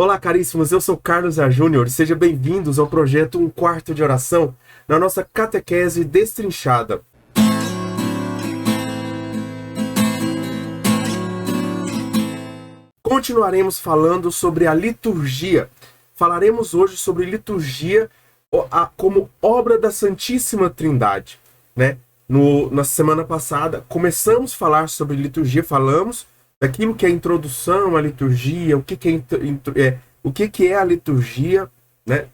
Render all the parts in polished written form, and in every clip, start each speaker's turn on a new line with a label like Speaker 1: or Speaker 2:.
Speaker 1: Olá, caríssimos, eu sou Carlos A. Júnior. Sejam bem-vindos ao projeto Um Quarto de Oração, na nossa catequese destrinchada. Continuaremos falando sobre a liturgia. Falaremos hoje sobre liturgia como obra da Santíssima Trindade, né? Na semana passada, começamos a falar sobre liturgia, falamos daquilo que é a introdução à liturgia, o que é a liturgia, né?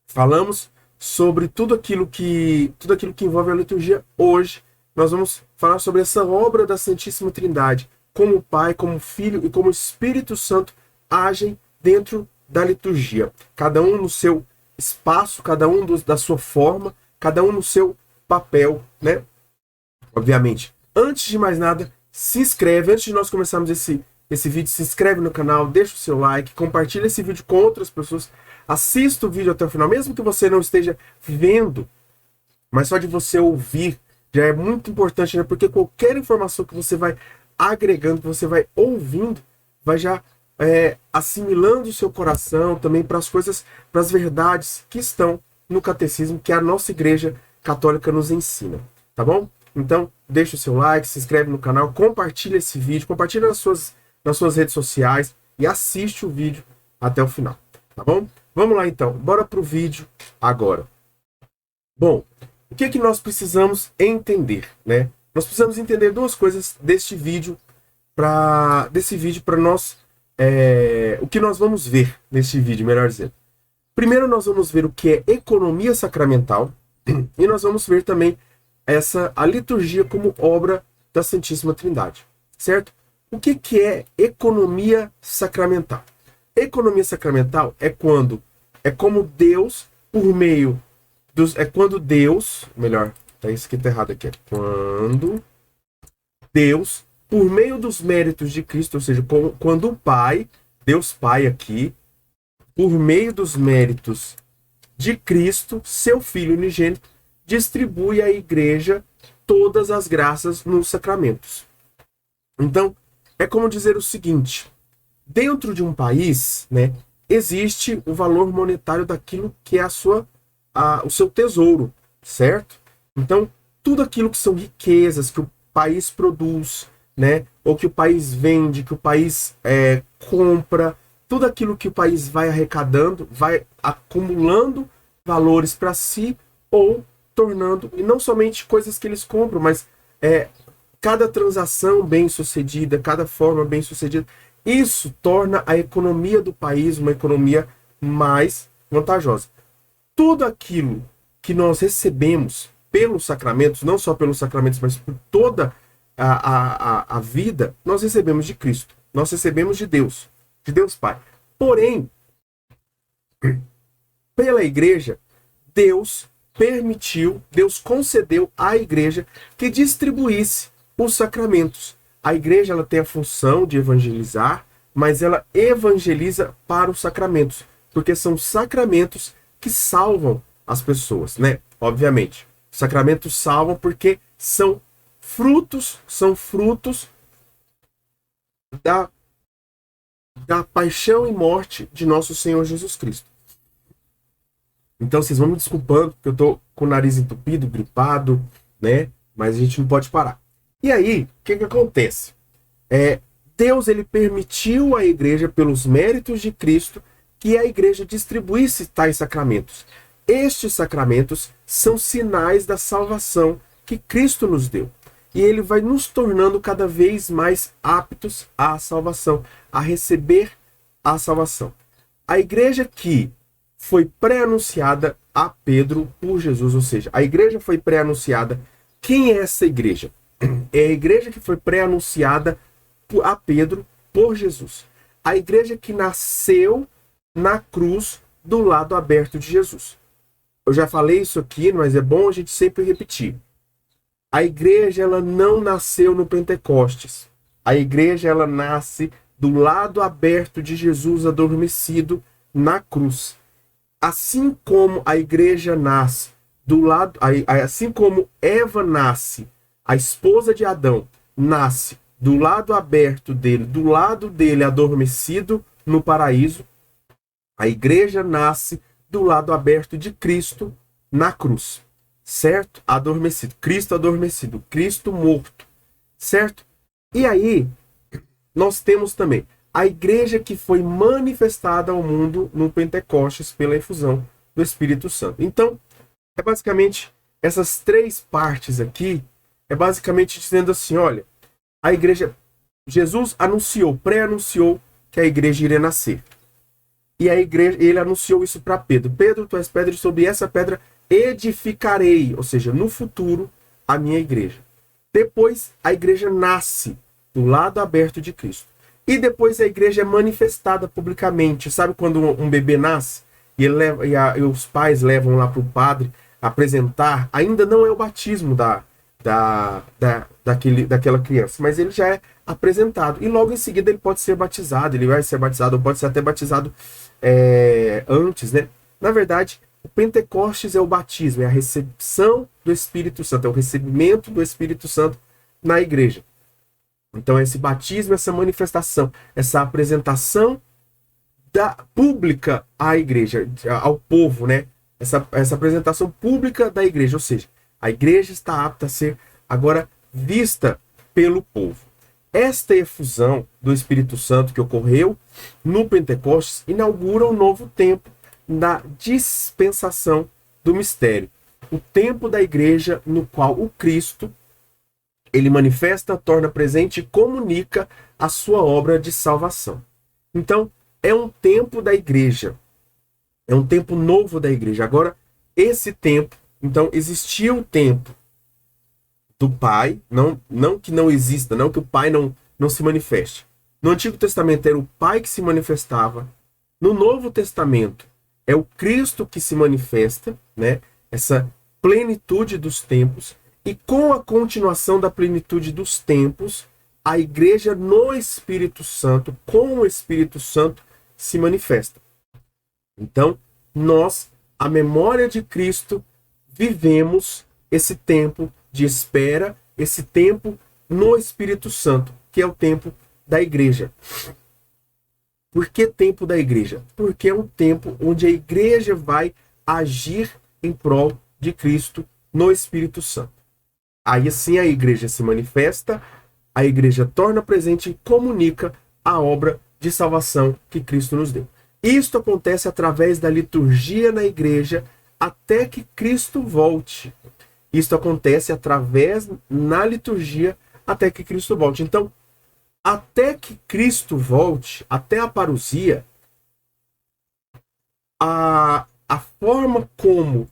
Speaker 1: Falamos sobre tudo aquilo que envolve a liturgia. Hoje nós vamos falar sobre essa obra da Santíssima Trindade, como o Pai, como o Filho e como o Espírito Santo agem dentro da liturgia. Cada um no seu espaço, cada um da sua forma, cada um no seu papel, né? Obviamente. Antes de mais nada, se inscreve. Antes de nós começarmos esse vídeo, se inscreve no canal, deixa o seu like, compartilha esse vídeo com outras pessoas, assista o vídeo até o final, mesmo que você não esteja vendo, mas só de você ouvir já é muito importante, né? Porque qualquer informação que você vai agregando, que você vai ouvindo, vai já assimilando o seu coração também para as coisas, para as verdades que estão no catecismo que a nossa Igreja Católica nos ensina, tá bom? Então, deixa o seu like, se inscreve no canal, compartilha esse vídeo, compartilha nas suas redes sociais e assiste o vídeo até o final, tá bom? Vamos lá então, bora pro vídeo agora. Bom, o que nós precisamos entender, né? Nós precisamos entender duas coisas desse vídeo para nós, o que nós vamos ver neste vídeo, melhor dizendo. Primeiro nós vamos ver o que é economia sacramental e nós vamos ver também a liturgia como obra da Santíssima Trindade, certo? O que é economia sacramental? Economia sacramental é como Deus, por meio dos... quando Deus... Melhor, tá isso aqui tá errado aqui. Quando Deus, por meio dos méritos de Cristo, ou seja, quando o Pai, Deus Pai aqui, por meio dos méritos de Cristo, seu Filho unigênito, distribui à Igreja todas as graças nos sacramentos. Então, é como dizer o seguinte: dentro de um país, né, existe o valor monetário daquilo que é o seu tesouro, certo? Então, tudo aquilo que são riquezas que o país produz, né, ou que o país vende, que o país compra, tudo aquilo que o país vai arrecadando, vai acumulando valores para si ou tornando, e não somente coisas que eles compram, mas cada transação bem sucedida, cada forma bem sucedida, isso torna a economia do país uma economia mais vantajosa. Tudo aquilo que nós recebemos pelos sacramentos, não só pelos sacramentos, mas por toda a vida, nós recebemos de Cristo, nós recebemos de Deus Pai. Porém, pela Igreja, Deus concedeu à Igreja que distribuísse os sacramentos. A Igreja ela tem a função de evangelizar, mas ela evangeliza para os sacramentos, porque são sacramentos que salvam as pessoas, né? Obviamente, os sacramentos salvam porque são frutos da paixão e morte de nosso Senhor Jesus Cristo. Então vocês vão me desculpando, porque eu tô com o nariz entupido, gripado, né? Mas a gente não pode parar. E aí, o que acontece? Deus ele permitiu à Igreja, pelos méritos de Cristo, que a Igreja distribuísse tais sacramentos. Estes sacramentos são sinais da salvação que Cristo nos deu. E ele vai nos tornando cada vez mais aptos à salvação, a receber a salvação. A Igreja que foi pré-anunciada a Pedro por Jesus, ou seja, a Igreja foi pré-anunciada. Quem é essa Igreja? É a Igreja que foi pré-anunciada a Pedro por Jesus. A Igreja que nasceu na cruz do lado aberto de Jesus. Eu já falei isso aqui, mas é bom a gente sempre repetir. A Igreja ela não nasceu no Pentecostes. A Igreja ela nasce do lado aberto de Jesus adormecido na cruz. Assim como a Igreja nasce assim como Eva nasce, a esposa de Adão nasce do lado aberto dele, do lado dele adormecido, no paraíso. A igreja nasce do lado aberto de Cristo na cruz, certo? Adormecido. Cristo morto, certo? E aí, nós temos também a igreja que foi manifestada ao mundo no Pentecostes pela efusão do Espírito Santo. Então, é basicamente essas três partes aqui, é basicamente dizendo assim, olha, a igreja, Jesus anunciou, pré-anunciou que a igreja iria nascer. E a igreja, ele anunciou isso para Pedro. Pedro, tu és pedra e sobre essa pedra edificarei, ou seja, no futuro, a minha igreja. Depois, a igreja nasce do lado aberto de Cristo. E depois a igreja é manifestada publicamente. Sabe quando um bebê nasce e, e os pais levam lá para o padre apresentar? Ainda não é o batismo daquela criança, mas ele já é apresentado. E logo em seguida ele pode ser batizado, ele vai ser batizado, ou pode ser até batizado antes, né? Na verdade, o Pentecostes é o batismo, é a recepção do Espírito Santo, é o recebimento do Espírito Santo na igreja. Então, esse batismo, essa manifestação, essa apresentação pública à igreja, ao povo, né? Essa apresentação pública da igreja, ou seja, a igreja está apta a ser agora vista pelo povo. Esta efusão do Espírito Santo que ocorreu no Pentecostes inaugura um novo tempo da dispensação do mistério. O tempo da igreja no qual o Cristo, ele manifesta, torna presente e comunica a sua obra de salvação. Então, é um tempo da igreja. É um tempo novo da igreja. Agora, esse tempo, então, existia o tempo do Pai, não que não exista, não que o Pai não se manifeste. No Antigo Testamento era o Pai que se manifestava. No Novo Testamento é o Cristo que se manifesta, né? Essa plenitude dos tempos. E com a continuação da plenitude dos tempos, a igreja no Espírito Santo, com o Espírito Santo, se manifesta. Então, nós, a memória de Cristo, vivemos esse tempo de espera, esse tempo no Espírito Santo, que é o tempo da igreja. Por que tempo da igreja? Porque é um tempo onde a igreja vai agir em prol de Cristo no Espírito Santo. Aí assim a igreja se manifesta, a igreja torna presente e comunica a obra de salvação que Cristo nos deu. Isto acontece através da liturgia na igreja até que Cristo volte. Isto acontece através na liturgia até que Cristo volte. Então, até que Cristo volte, até a parousia, a forma como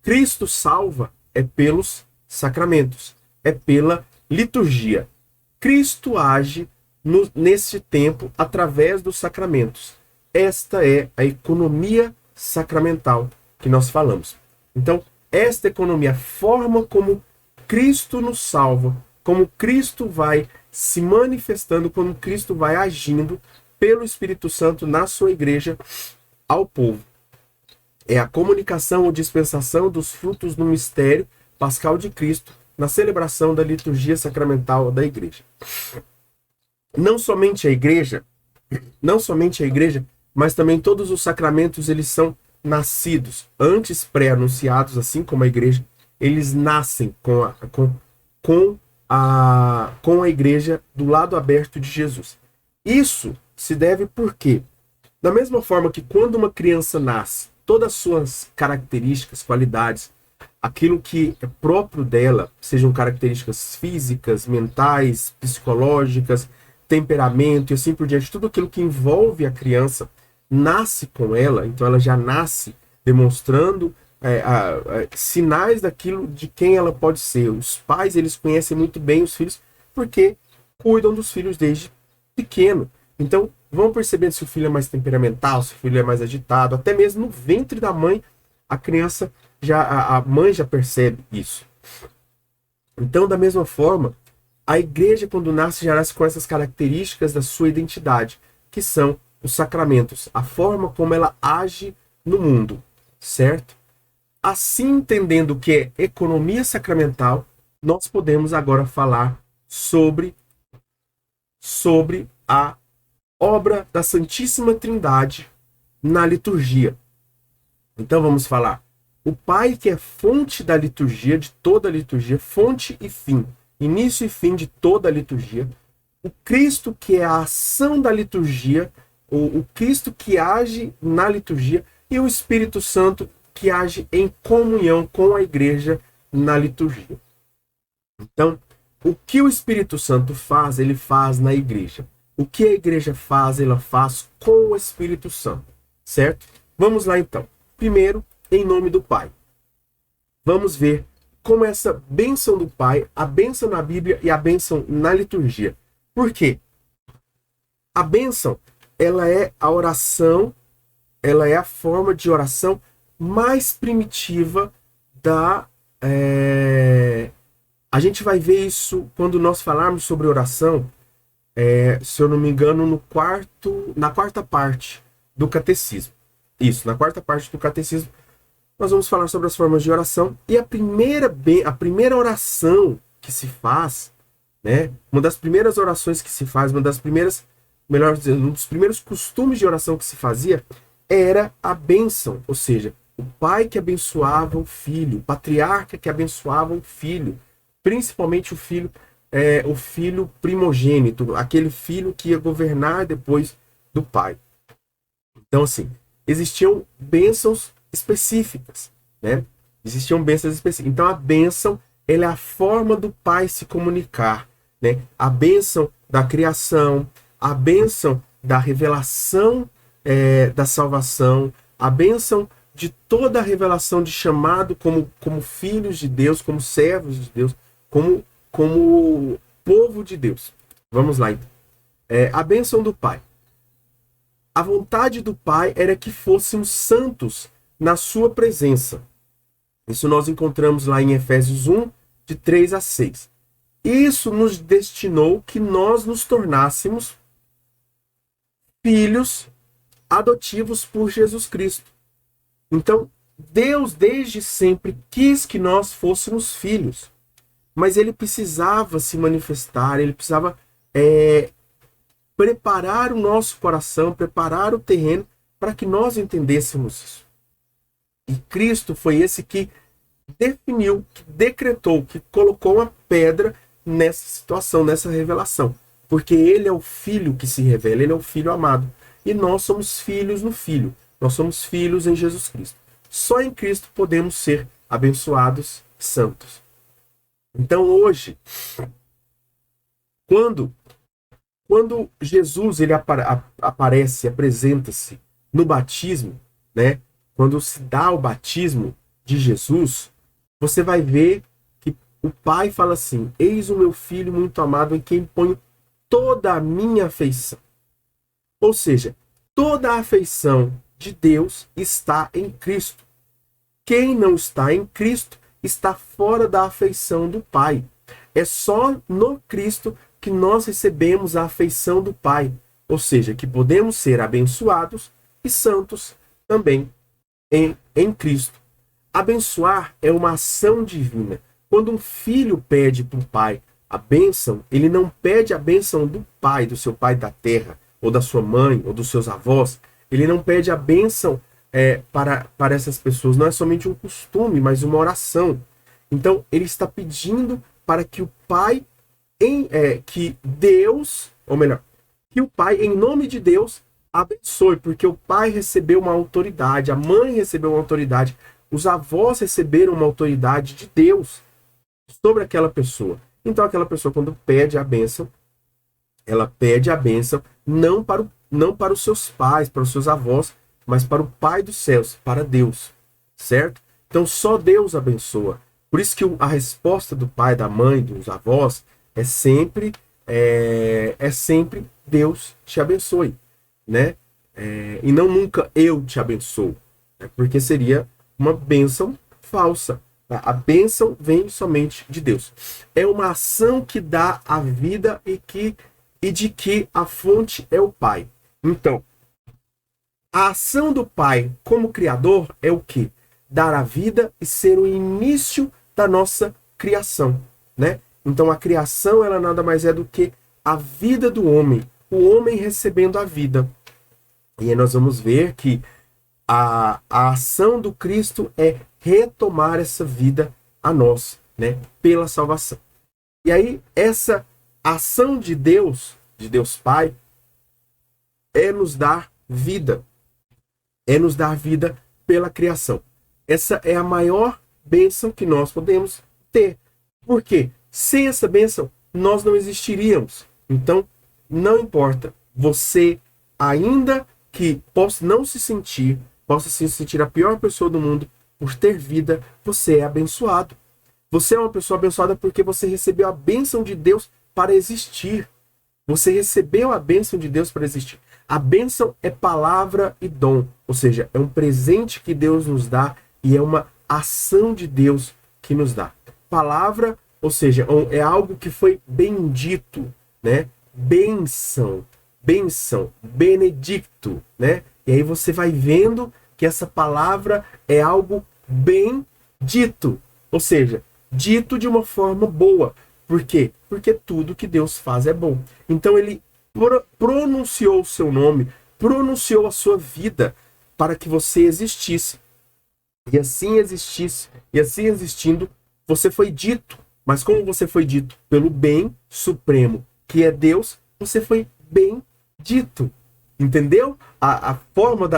Speaker 1: Cristo salva é pelos sacramentos, é pela liturgia. Cristo age neste tempo através dos sacramentos. Esta é a economia sacramental que nós falamos. Então, esta economia, a forma como Cristo nos salva, como Cristo vai se manifestando, como Cristo vai agindo pelo Espírito Santo na sua igreja ao povo. É a comunicação ou dispensação dos frutos no mistério pascal de Cristo na celebração da liturgia sacramental da igreja. Não somente a igreja, mas também todos os sacramentos, eles são nascidos, antes pré-anunciados, assim como a igreja, eles nascem com a igreja do lado aberto de Jesus. Isso se deve porque, da mesma forma que quando uma criança nasce, todas as suas características, qualidades, aquilo que é próprio dela, sejam características físicas, mentais, psicológicas, temperamento e assim por diante, tudo aquilo que envolve a criança nasce com ela, então ela já nasce demonstrando sinais daquilo de quem ela pode ser. Os pais, eles conhecem muito bem os filhos porque cuidam dos filhos desde pequeno. Então, vão percebendo se o filho é mais temperamental, se o filho é mais agitado, até mesmo no ventre da mãe, a criança a mãe já percebe isso. Então, da mesma forma, a igreja, quando nasce, já nasce com essas características da sua identidade, que são os sacramentos, a forma como ela age no mundo, certo? Assim, entendendo o que é economia sacramental, nós podemos agora falar sobre a obra da Santíssima Trindade na liturgia. Então vamos falar. O Pai, que é fonte da liturgia, de toda a liturgia, fonte e fim, início e fim de toda a liturgia. O Cristo, que é a ação da liturgia, o Cristo que age na liturgia, e o Espírito Santo, que age em comunhão com a igreja na liturgia. Então, o que o Espírito Santo faz, ele faz na igreja. O que a igreja faz, ela faz com o Espírito Santo, certo? Vamos lá então. Primeiro, em nome do Pai. Vamos ver como essa bênção do Pai, a bênção na Bíblia e a bênção na liturgia. Por quê? A bênção, ela é a oração, ela é a forma de oração mais primitiva da... A gente vai ver isso quando nós falarmos sobre oração, se eu não me engano, na quarta parte do catecismo. Isso, na quarta parte do catecismo, nós vamos falar sobre as formas de oração. E a primeira oração que se faz, né, uma das primeiras orações que se faz, uma das primeiras, melhor dizendo, um dos primeiros costumes de oração que se fazia era a bênção, ou seja, o pai que abençoava o filho, o patriarca que abençoava o filho, principalmente o filho primogênito, aquele filho que ia governar depois do pai. Então, assim, existiam bênçãos específicas, né? Existiam bênçãos específicas. Então, a bênção, ela é a forma do pai se comunicar, né? A bênção da criação, a bênção da revelação da salvação, a bênção de toda a revelação de chamado como filhos de Deus, como servos de Deus, como povo de Deus. Vamos lá, então. A bênção do Pai. A vontade do Pai era que fôssemos santos na sua presença. Isso nós encontramos lá em Efésios 1, de 3 a 6. Isso nos destinou que nós nos tornássemos filhos adotivos por Jesus Cristo. Então, Deus desde sempre quis que nós fôssemos filhos, mas ele precisava se manifestar, ele precisava preparar o nosso coração, preparar o terreno para que nós entendêssemos isso. E Cristo foi esse que definiu, que decretou, que colocou uma pedra nessa situação, nessa revelação. Porque ele é o Filho que se revela, ele é o Filho amado. E nós somos filhos no Filho. Nós somos filhos em Jesus Cristo. Só em Cristo podemos ser abençoados e santos. Então hoje, quando Jesus ele aparece, apresenta-se no batismo, né? Quando se dá o batismo de Jesus, você vai ver que o Pai fala assim: eis o meu Filho muito amado em quem ponho toda a minha afeição. Ou seja, toda a afeição de Deus está em Cristo. Quem não está em Cristo está fora da afeição do Pai. É só no Cristo que nós recebemos a afeição do Pai. Ou seja, que podemos ser abençoados e santos também em Cristo. Abençoar é uma ação divina. Quando um filho pede para o pai a bênção, ele não pede a bênção do pai, do seu pai da terra, ou da sua mãe, ou dos seus avós. Ele não pede a bênção para essas pessoas. Não é somente um costume, mas uma oração. Então, ele está pedindo para que o pai, que Deus, ou melhor, que o pai, em nome de Deus, abençoe, porque o pai recebeu uma autoridade, a mãe recebeu uma autoridade, os avós receberam uma autoridade de Deus sobre aquela pessoa. Então aquela pessoa, quando pede a bênção, ela pede a bênção não para os seus pais, para os seus avós, mas para o Pai dos céus, para Deus, certo? Então só Deus abençoa. Por isso que a resposta do pai, da mãe, dos avós é sempre Deus te abençoe, né? E não nunca eu te abençoo, né? Porque seria uma bênção falsa. Tá? A bênção vem somente de Deus. É uma ação que dá a vida e de que a fonte é o Pai. Então, a ação do Pai como Criador é o quê? Dar a vida e ser o início da nossa criação, né? Então a criação, ela nada mais é do que a vida do homem, o homem recebendo a vida. E aí nós vamos ver que a ação do Cristo é retomar essa vida a nós, né, pela salvação. E aí essa ação de Deus Pai, é nos dar vida. É nos dar vida pela criação. Essa é a maior bênção que nós podemos ter. Por quê? Sem essa bênção, nós não existiríamos. Então, não importa. Você, ainda que possa se sentir a pior pessoa do mundo, por ter vida, você é abençoado. Você é uma pessoa abençoada porque você recebeu a bênção de Deus para existir. Você recebeu a bênção de Deus para existir. A bênção é palavra e dom, ou seja, é um presente que Deus nos dá e é uma ação de Deus que nos dá. Palavra, ou seja, é algo que foi bendito, né? Bênção, benedicto, né? E aí você vai vendo que essa palavra é algo bem dito, ou seja, dito de uma forma boa. Por quê? Porque tudo que Deus faz é bom. Então ele pronunciou o seu nome, pronunciou a sua vida para que você existisse. E assim existindo, você foi dito. Mas como você foi dito? Pelo bem supremo, que é Deus, você foi bem dito. Entendeu? A forma,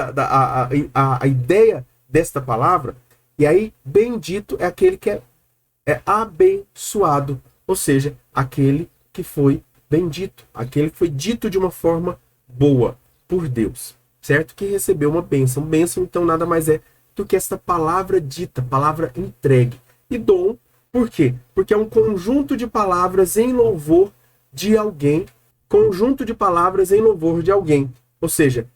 Speaker 1: a ideia desta palavra. E aí, bendito é aquele que é abençoado. Ou seja, aquele que foi bendito. Aquele que foi dito de uma forma boa por Deus. Certo? Que recebeu uma bênção. Bênção, então, nada mais é do que esta palavra dita, palavra entregue. E dom, por quê? Porque é um conjunto de palavras em louvor de alguém. Conjunto de palavras em louvor de alguém. Ou seja,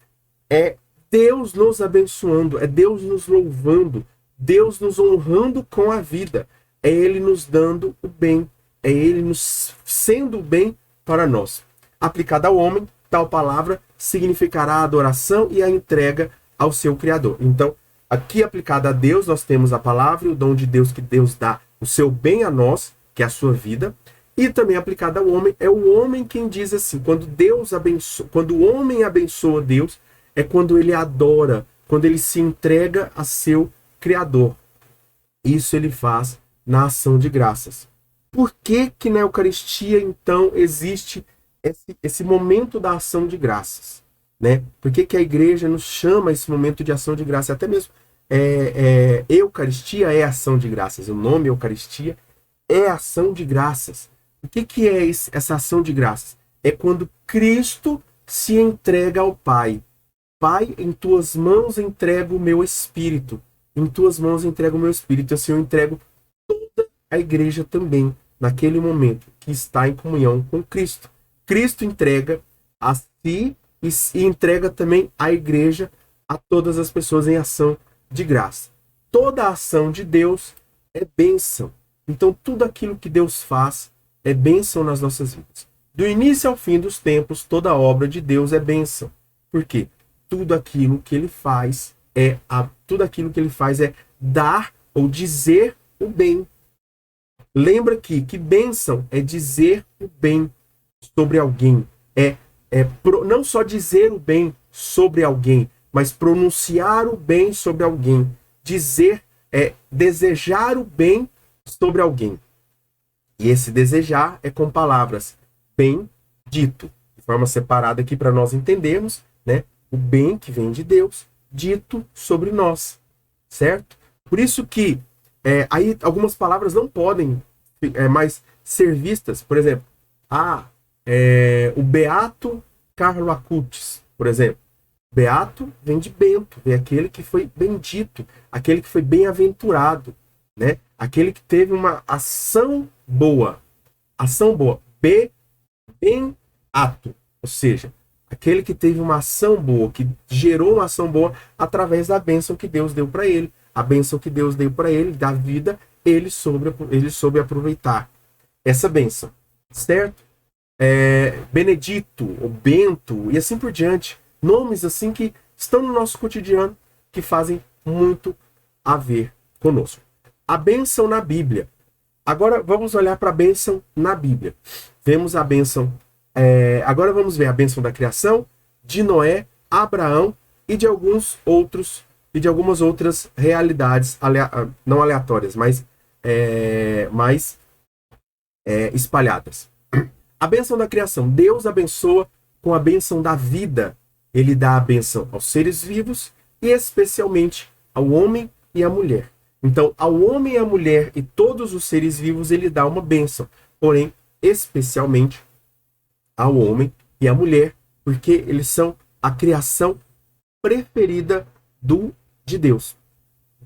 Speaker 1: é Deus nos abençoando, é Deus nos louvando, Deus nos honrando com a vida. É Ele nos dando o bem, é Ele nos sendo o bem para nós. Aplicada ao homem, tal palavra significará a adoração e a entrega ao seu Criador. Então, aqui aplicada a Deus, nós temos a palavra e o dom de Deus, que Deus dá o seu bem a nós, que é a sua vida. E também aplicada ao homem, é o homem quem diz assim, quando o homem abençoa Deus, é quando ele adora, quando ele se entrega a seu Criador. Isso ele faz na ação de graças. Por que que na Eucaristia, então, existe esse momento da ação de graças? Né? Por que que a igreja nos chama esse momento de ação de graças? Até mesmo Eucaristia é ação de graças. O nome Eucaristia é ação de graças. O que que é essa ação de graças? É quando Cristo se entrega ao Pai. Pai, em tuas mãos entrego o meu espírito. Em tuas mãos entrego o meu espírito. Assim eu entrego toda a igreja também, naquele momento que está em comunhão com Cristo. Cristo entrega a si e entrega também a igreja a todas as pessoas em ação de graça. Toda a ação de Deus é bênção. Então tudo aquilo que Deus faz é bênção nas nossas vidas. Do início ao fim dos tempos, toda a obra de Deus é bênção. Por quê? Tudo aquilo que ele faz é dar ou dizer o bem. Lembra que bênção é dizer o bem sobre alguém. Não só dizer o bem sobre alguém, mas pronunciar o bem sobre alguém. Dizer desejar o bem sobre alguém. E esse desejar é com palavras bem dito, de forma separada aqui para nós entendermos, né? O bem que vem de Deus, dito sobre nós, certo? Por isso que aí algumas palavras não podem mais ser vistas, por exemplo, o Beato Carlo Acutis, por exemplo. Beato vem de Bento, vem aquele que foi bendito, aquele que foi bem-aventurado, né? Aquele que teve uma ação boa. Ação boa. Bem-ato. Ou seja, aquele que teve uma ação boa, que gerou uma ação boa através da bênção que Deus deu para ele. A bênção que Deus deu para ele, da vida, ele soube aproveitar essa bênção. Certo? Benedito, ou Bento, e assim por diante. Nomes assim que estão no nosso cotidiano, que fazem muito a ver conosco. A bênção na Bíblia. Agora vamos olhar para a bênção na Bíblia. Vemos a bênção Agora vamos ver a bênção da criação, de Noé, Abraão e de algumas outras realidades, não aleatórias, mas espalhadas. A bênção da criação. Deus abençoa com a bênção da vida. Ele dá a bênção aos seres vivos e especialmente ao homem e à mulher. Então, ao homem e à mulher e todos os seres vivos, ele dá uma bênção. Porém, especialmente ao homem e à mulher, porque eles são a criação preferida de Deus.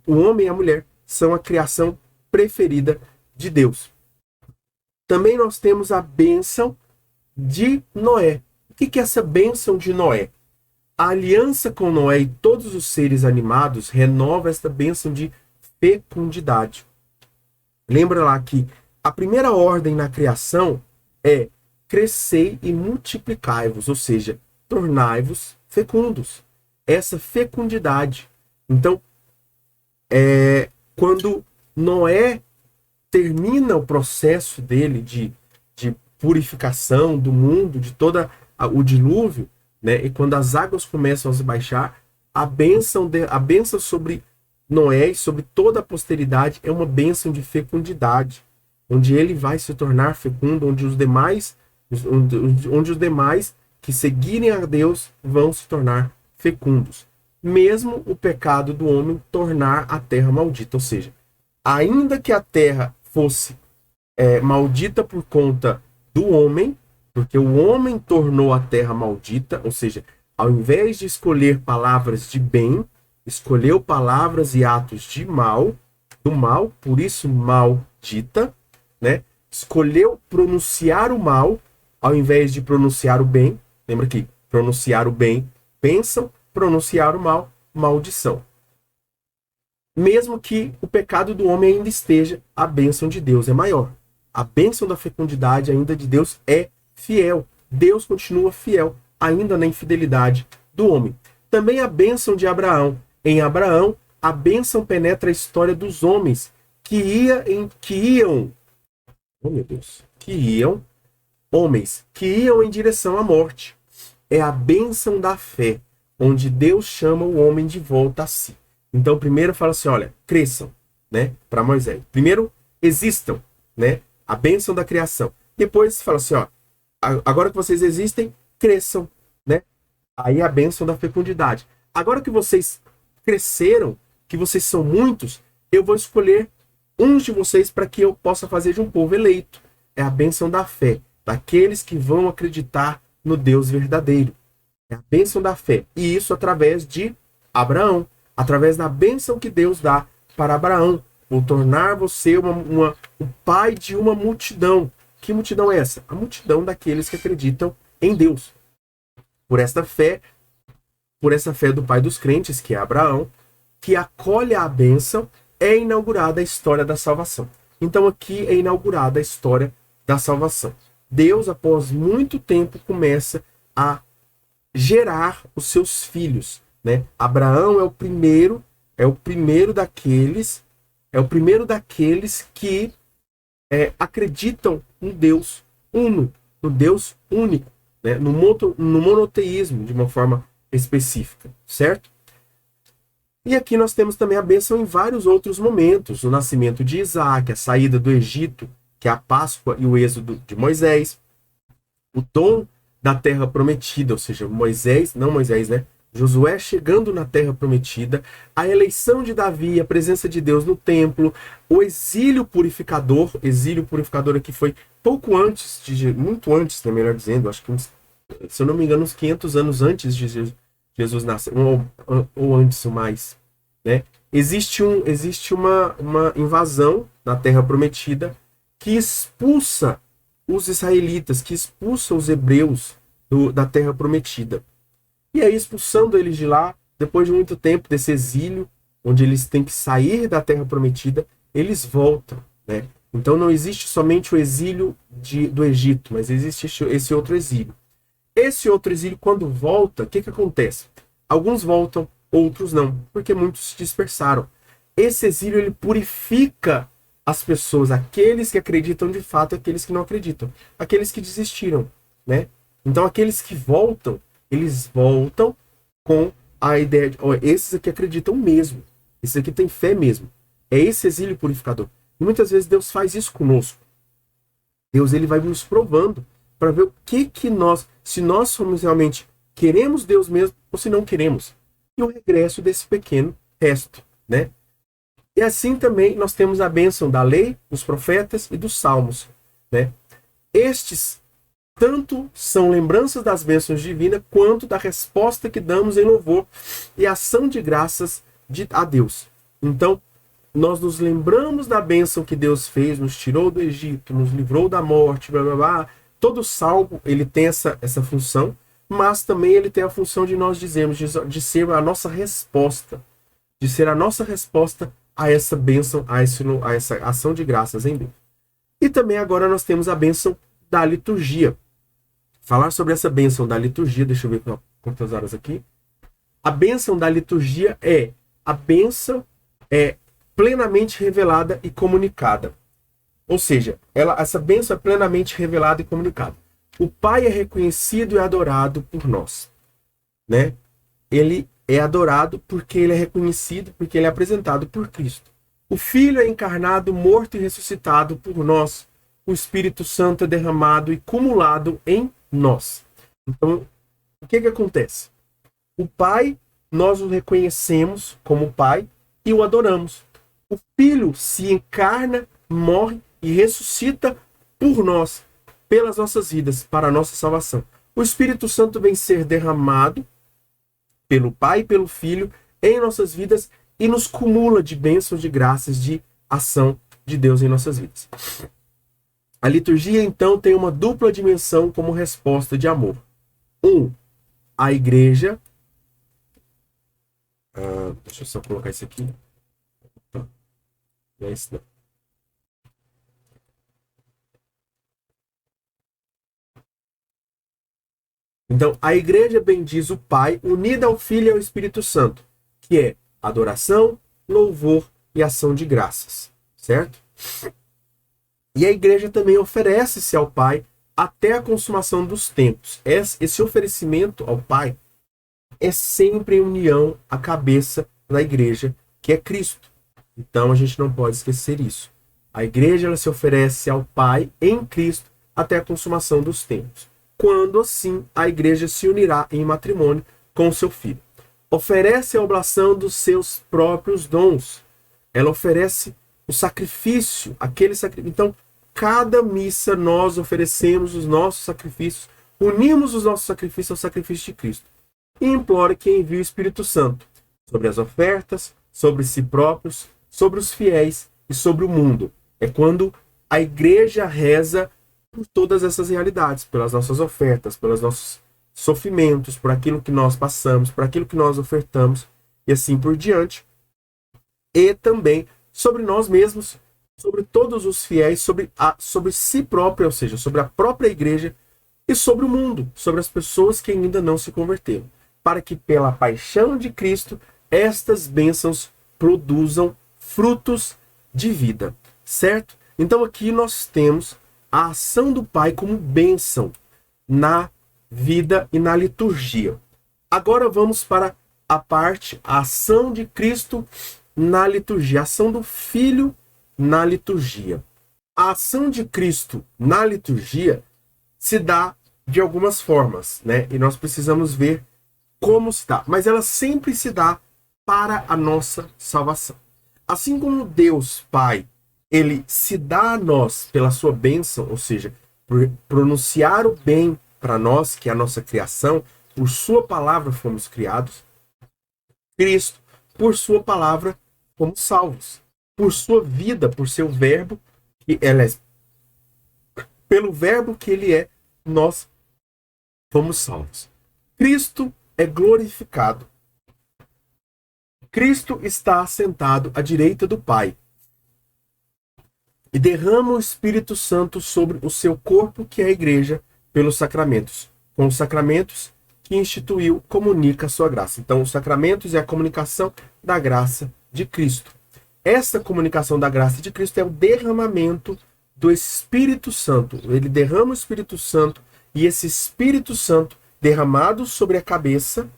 Speaker 1: O homem e a mulher são a criação preferida de Deus. Também nós temos a bênção de Noé. O que é essa bênção de Noé? A aliança com Noé e todos os seres animados renova esta bênção de fecundidade. Lembra lá que a primeira ordem na criação é crescei e multiplicai-vos, ou seja, tornai-vos fecundos. Essa fecundidade. Então, quando Noé termina o processo dele de purificação do mundo, de todo o dilúvio, né? E quando as águas começam a se baixar, a bênção sobre Noé e sobre toda a posteridade é uma bênção de fecundidade, onde ele vai se tornar fecundo, onde os demais que seguirem a Deus vão se tornar fecundos. Mesmo o pecado do homem tornar a terra maldita, ou seja, ainda que a terra fosse maldita por conta do homem, porque o homem tornou a terra maldita, ou seja, ao invés de escolher palavras de bem, escolheu palavras e atos de mal, do mal, por isso maldita, né? Escolheu pronunciar o mal ao invés de pronunciar o bem. Lembra que pronunciar o bem, bênção, pronunciar o mal, maldição. Mesmo que o pecado do homem ainda esteja, a bênção de Deus é maior. A bênção da fecundidade ainda de Deus é fiel. Deus continua fiel, ainda na infidelidade do homem. Também a bênção de Abraão. Em Abraão, a bênção penetra a história dos homens que iam em direção à morte. É a bênção da fé, onde Deus chama o homem de volta a si. Então, primeiro fala assim, olha, cresçam, né, para Moisés. Primeiro, existam, né, a bênção da criação. Depois fala assim, ó, agora que vocês existem, cresçam, né? Aí a bênção da fecundidade. Agora que vocês cresceram, que vocês são muitos, eu vou escolher uns de vocês para que eu possa fazer de um povo eleito. É a bênção da fé, daqueles que vão acreditar no Deus verdadeiro. É a bênção da fé. E isso através de Abraão, através da bênção que Deus dá para Abraão. Vou tornar você o pai de uma multidão. Que multidão é essa? A multidão daqueles que acreditam em Deus. Por essa fé do pai dos crentes, que é Abraão, que acolhe a bênção, é inaugurada a história da salvação. Então aqui é inaugurada a história da salvação. Deus, após muito tempo, começa a gerar os seus filhos, né? Abraão é o primeiro daqueles que acreditam no Deus uno, no Deus único, né? No monoteísmo, de uma forma específica, certo? E aqui nós temos também a bênção em vários outros momentos, o nascimento de Isaac, a saída do Egito, que é a Páscoa e o êxodo de Moisés, o dom da terra prometida, ou seja, Josué chegando na terra prometida, a eleição de Davi, a presença de Deus no templo, o exílio purificador aqui foi pouco antes, muito antes, né, melhor dizendo, acho que se eu não me engano, uns 500 anos antes de Jesus nascer, ou antes ou mais, né? Existe uma invasão na terra prometida que expulsa os israelitas, que expulsa os hebreus da terra prometida. E aí, expulsando eles de lá, depois de muito tempo desse exílio, onde eles têm que sair da terra prometida, eles voltam, né? Então não existe somente o exílio do Egito, mas existe esse outro exílio. Esse outro exílio, quando volta, o que acontece? Alguns voltam, outros não, porque muitos se dispersaram. Esse exílio, ele purifica as pessoas, aqueles que acreditam de fato e aqueles que não acreditam, aqueles que desistiram, né? Então aqueles que voltam, eles voltam com a ideia de, ó, esses aqui acreditam mesmo, esses aqui têm fé mesmo. É esse exílio purificador. E muitas vezes Deus faz isso conosco. Deus, ele vai nos provando para ver o que nós, se nós somos realmente queremos Deus mesmo ou se não queremos. E o regresso desse pequeno resto, né? E assim também nós temos a bênção da lei, dos profetas e dos salmos, né? Estes tanto são lembranças das bênçãos divinas, quanto da resposta que damos em louvor e ação de graças a Deus. Então, nós nos lembramos da bênção que Deus fez, nos tirou do Egito, nos livrou da morte, blá blá blá. Todo salmo, ele tem essa função, mas também ele tem a função de nós dizermos, de ser a nossa resposta, de ser a nossa resposta a essa bênção, a essa ação de graças em Deus. E também agora nós temos a bênção da liturgia. Falar sobre essa bênção da liturgia, deixa eu ver quantas horas aqui. A bênção da liturgia é a bênção plenamente revelada e comunicada. Ou seja, essa bênção é plenamente revelada e comunicada. O Pai é reconhecido e adorado por nós, né? Ele é adorado porque ele é reconhecido, porque ele é apresentado por Cristo. O Filho é encarnado, morto e ressuscitado por nós. O Espírito Santo é derramado e cumulado em nós. Então, o que acontece? O Pai, nós o reconhecemos como Pai e o adoramos. O Filho se encarna, morre e ressuscita por nós, pelas nossas vidas, para a nossa salvação. O Espírito Santo vem ser derramado pelo Pai e pelo Filho em nossas vidas e nos cumula de bênçãos, de graças, de ação de Deus em nossas vidas. A liturgia, então, tem uma dupla dimensão como resposta de amor. A igreja... deixa eu só colocar isso aqui. Não é isso não. Então, a igreja bendiz o Pai, unida ao Filho e ao Espírito Santo, que é adoração, louvor e ação de graças, certo? E a igreja também oferece-se ao Pai até a consumação dos tempos. Esse oferecimento ao Pai é sempre em união à cabeça da igreja, que é Cristo. Então, a gente não pode esquecer isso. A igreja, ela se oferece ao Pai em Cristo até a consumação dos tempos. Quando, assim, a igreja se unirá em matrimônio com o seu filho. Oferece a oblação dos seus próprios dons. Ela oferece o sacrifício, aquele sacrifício. Então, cada missa nós oferecemos os nossos sacrifícios, unimos os nossos sacrifícios ao sacrifício de Cristo. E implora que envie o Espírito Santo sobre as ofertas, sobre si próprios, sobre os fiéis e sobre o mundo. É quando a igreja reza por todas essas realidades, pelas nossas ofertas, pelos nossos sofrimentos, por aquilo que nós passamos, por aquilo que nós ofertamos, e assim por diante. E também sobre nós mesmos, sobre todos os fiéis, sobre si próprio, ou seja, sobre a própria igreja e sobre o mundo, sobre as pessoas que ainda não se converteram, para que pela paixão de Cristo estas bênçãos produzam frutos de vida, certo? Então aqui nós temos a ação do Pai como bênção na vida e na liturgia. Agora vamos para a ação de Cristo na liturgia, a ação do Filho na liturgia. A ação de Cristo na liturgia se dá de algumas formas, né? E nós precisamos ver como se dá. Mas ela sempre se dá para a nossa salvação. Assim como Deus Pai, ele se dá a nós pela sua bênção, ou seja, por pronunciar o bem para nós, que é a nossa criação, por sua palavra fomos criados. Cristo, por sua palavra, fomos salvos. Por sua vida, por seu verbo, pelo verbo que ele é, nós fomos salvos. Cristo é glorificado. Cristo está assentado à direita do Pai e derrama o Espírito Santo sobre o seu corpo, que é a igreja, pelos sacramentos. Com os sacramentos que instituiu, comunica a sua graça. Então, os sacramentos é a comunicação da graça de Cristo. Essa comunicação da graça de Cristo é o derramamento do Espírito Santo. Ele derrama o Espírito Santo e esse Espírito Santo derramado sobre a cabeça,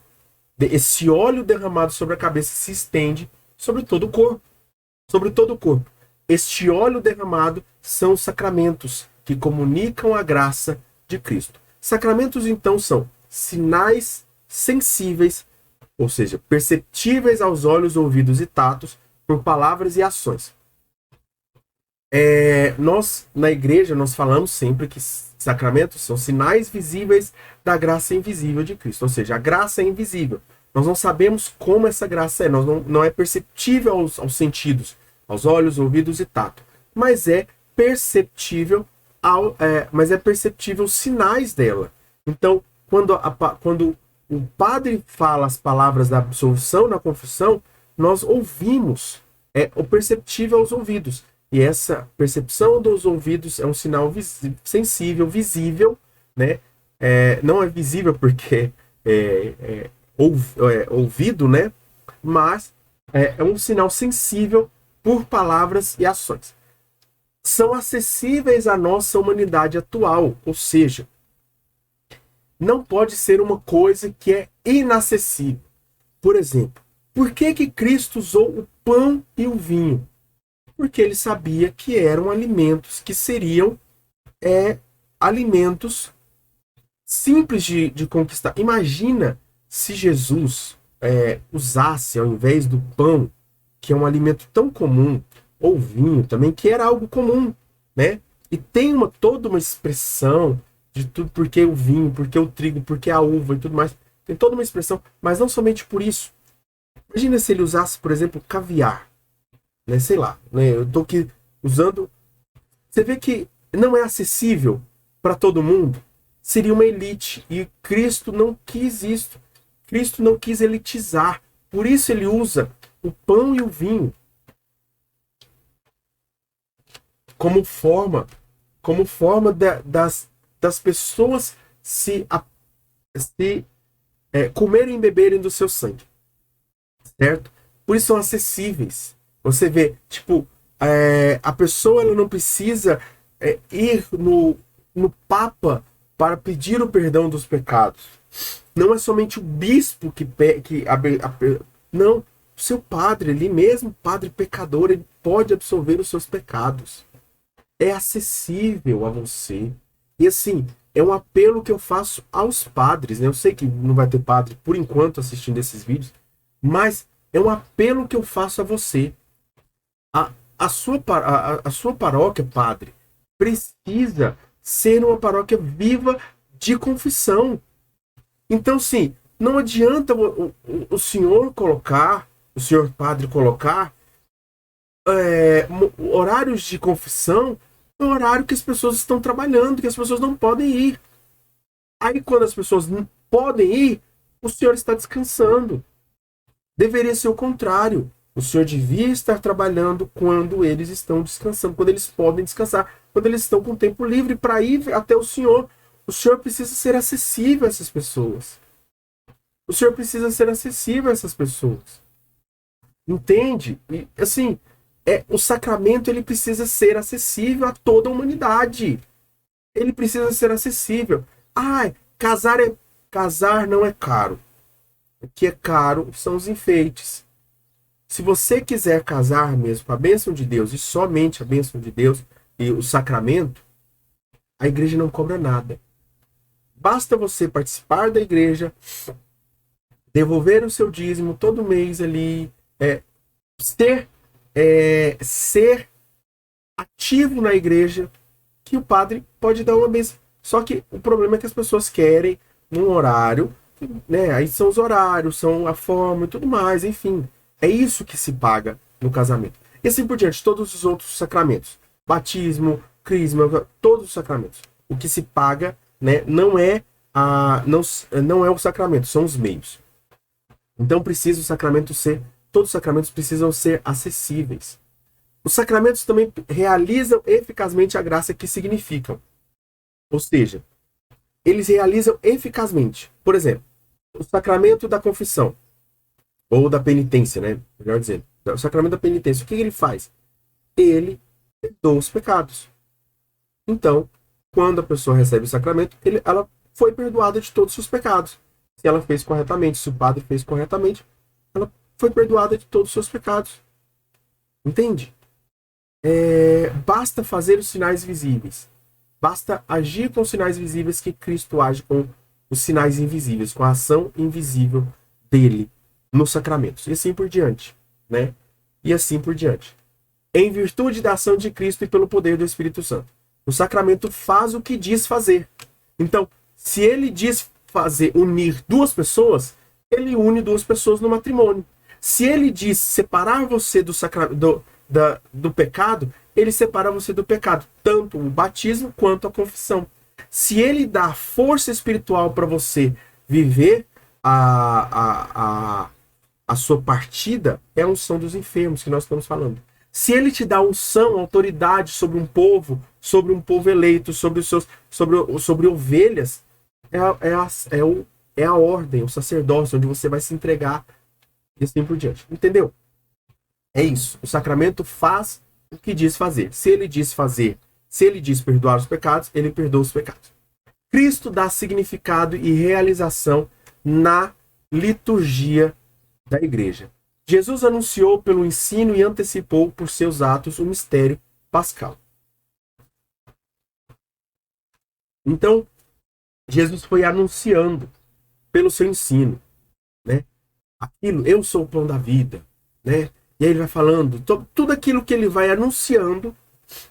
Speaker 1: esse óleo derramado sobre a cabeça se estende sobre todo o corpo. Sobre todo o corpo. Este óleo derramado são os sacramentos que comunicam a graça de Cristo. Sacramentos, então, são sinais sensíveis, ou seja, perceptíveis aos olhos, ouvidos e tatos, por palavras e ações. Nós, na igreja, nós falamos sempre que sacramentos são sinais visíveis da graça invisível de Cristo. Ou seja, a graça é invisível. Nós não sabemos como essa graça é. Não é perceptível aos sentidos, aos olhos, ouvidos e tato. Mas é perceptível os sinais dela. Então, quando o padre fala as palavras da absolvição na confissão, nós ouvimos, o perceptível aos ouvidos. E essa percepção dos ouvidos é um sinal sensível, visível, né? Não é visível porque ouvido, né? Mas é um sinal sensível por palavras e ações. São acessíveis à nossa humanidade atual, ou seja, não pode ser uma coisa que é inacessível. Por exemplo, por que Cristo usou o pão e o vinho? Porque ele sabia que eram alimentos que seriam alimentos simples de conquistar. Imagina se Jesus usasse, ao invés do pão, que é um alimento tão comum, ou vinho também, que era algo comum, né? E tem toda uma expressão de tudo, porque o vinho, porque o trigo, porque a uva e tudo mais. Tem toda uma expressão, mas não somente por isso. Imagina se ele usasse, por exemplo, caviar. Né? Sei lá, né? Eu tô aqui usando... Você vê que não é acessível para todo mundo. Seria uma elite. E Cristo não quis isso. Cristo não quis elitizar. Por isso ele usa o pão e o vinho como forma das pessoas se comerem e beberem do seu sangue. Certo? Por isso são acessíveis. Você vê, tipo, a pessoa ela não precisa ir no Papa para pedir o perdão dos pecados. Não é somente o bispo não, o seu padre ali mesmo, padre pecador, ele pode absolver os seus pecados. É acessível a você. E assim, é um apelo que eu faço aos padres, né? Eu sei que não vai ter padre por enquanto assistindo esses vídeos, mas é um apelo que eu faço a você. A sua paróquia, padre, precisa ser uma paróquia viva de confissão. Então, sim, não adianta o senhor padre colocar horários de confissão no horário que as pessoas estão trabalhando, que as pessoas não podem ir. Aí, quando as pessoas não podem ir, o senhor está descansando. Deveria ser o contrário. O senhor devia estar trabalhando quando eles estão descansando, quando eles podem descansar, quando eles estão com tempo livre para ir até o senhor. O senhor precisa ser acessível a essas pessoas. O senhor precisa ser acessível a essas pessoas. Entende? E, assim, o sacramento ele precisa ser acessível a toda a humanidade. Ele precisa ser acessível. Casar não é caro. O que é caro são os enfeites. Se você quiser casar mesmo com a bênção de Deus e somente a bênção de Deus e o sacramento, a igreja não cobra nada. Basta você participar da igreja, devolver o seu dízimo todo mês ali, ser ativo na igreja, que o padre pode dar uma bênção. Só que o problema é que as pessoas querem num horário, né? Aí são os horários, são a forma e tudo mais, enfim. É isso que se paga no casamento. E assim por diante, todos os outros sacramentos. Batismo, crisma, todos os sacramentos. O que se paga, né, não é o sacramento, são os meios. Então todos os sacramentos precisam ser acessíveis. Os sacramentos também realizam eficazmente a graça que significam. Ou seja, eles realizam eficazmente. Por exemplo, o sacramento da confissão. Ou da penitência, né? Melhor dizendo. O sacramento da penitência. O que ele faz? Ele perdoa os pecados. Então, quando a pessoa recebe o sacramento, ela foi perdoada de todos os seus pecados. Se ela fez corretamente, se o padre fez corretamente, ela foi perdoada de todos os seus pecados. Entende? Basta fazer os sinais visíveis. Basta agir com os sinais visíveis que Cristo age com os sinais invisíveis, com a ação invisível dele nos sacramentos. E assim por diante, né? E assim por diante. Em virtude da ação de Cristo e pelo poder do Espírito Santo. O sacramento faz o que diz fazer. Então, se ele diz fazer unir duas pessoas, ele une duas pessoas no matrimônio. Se ele diz separar você do pecado, ele separa você do pecado, tanto o batismo quanto a confissão. Se ele dá força espiritual para você viver a sua partida, é a unção dos enfermos que nós estamos falando. Se ele te dá unção, autoridade sobre um povo eleito, sobre ovelhas, é a ordem, o sacerdócio, onde você vai se entregar e assim por diante. Entendeu? É isso. O sacramento faz o que diz fazer. Se ele diz fazer, se ele diz perdoar os pecados, ele perdoa os pecados. Cristo dá significado e realização na liturgia da igreja. Jesus anunciou pelo ensino e antecipou por seus atos o mistério pascal. Então, Jesus foi anunciando pelo seu ensino, né? Aquilo, eu sou o pão da vida, né? E aí ele vai falando tudo aquilo que ele vai anunciando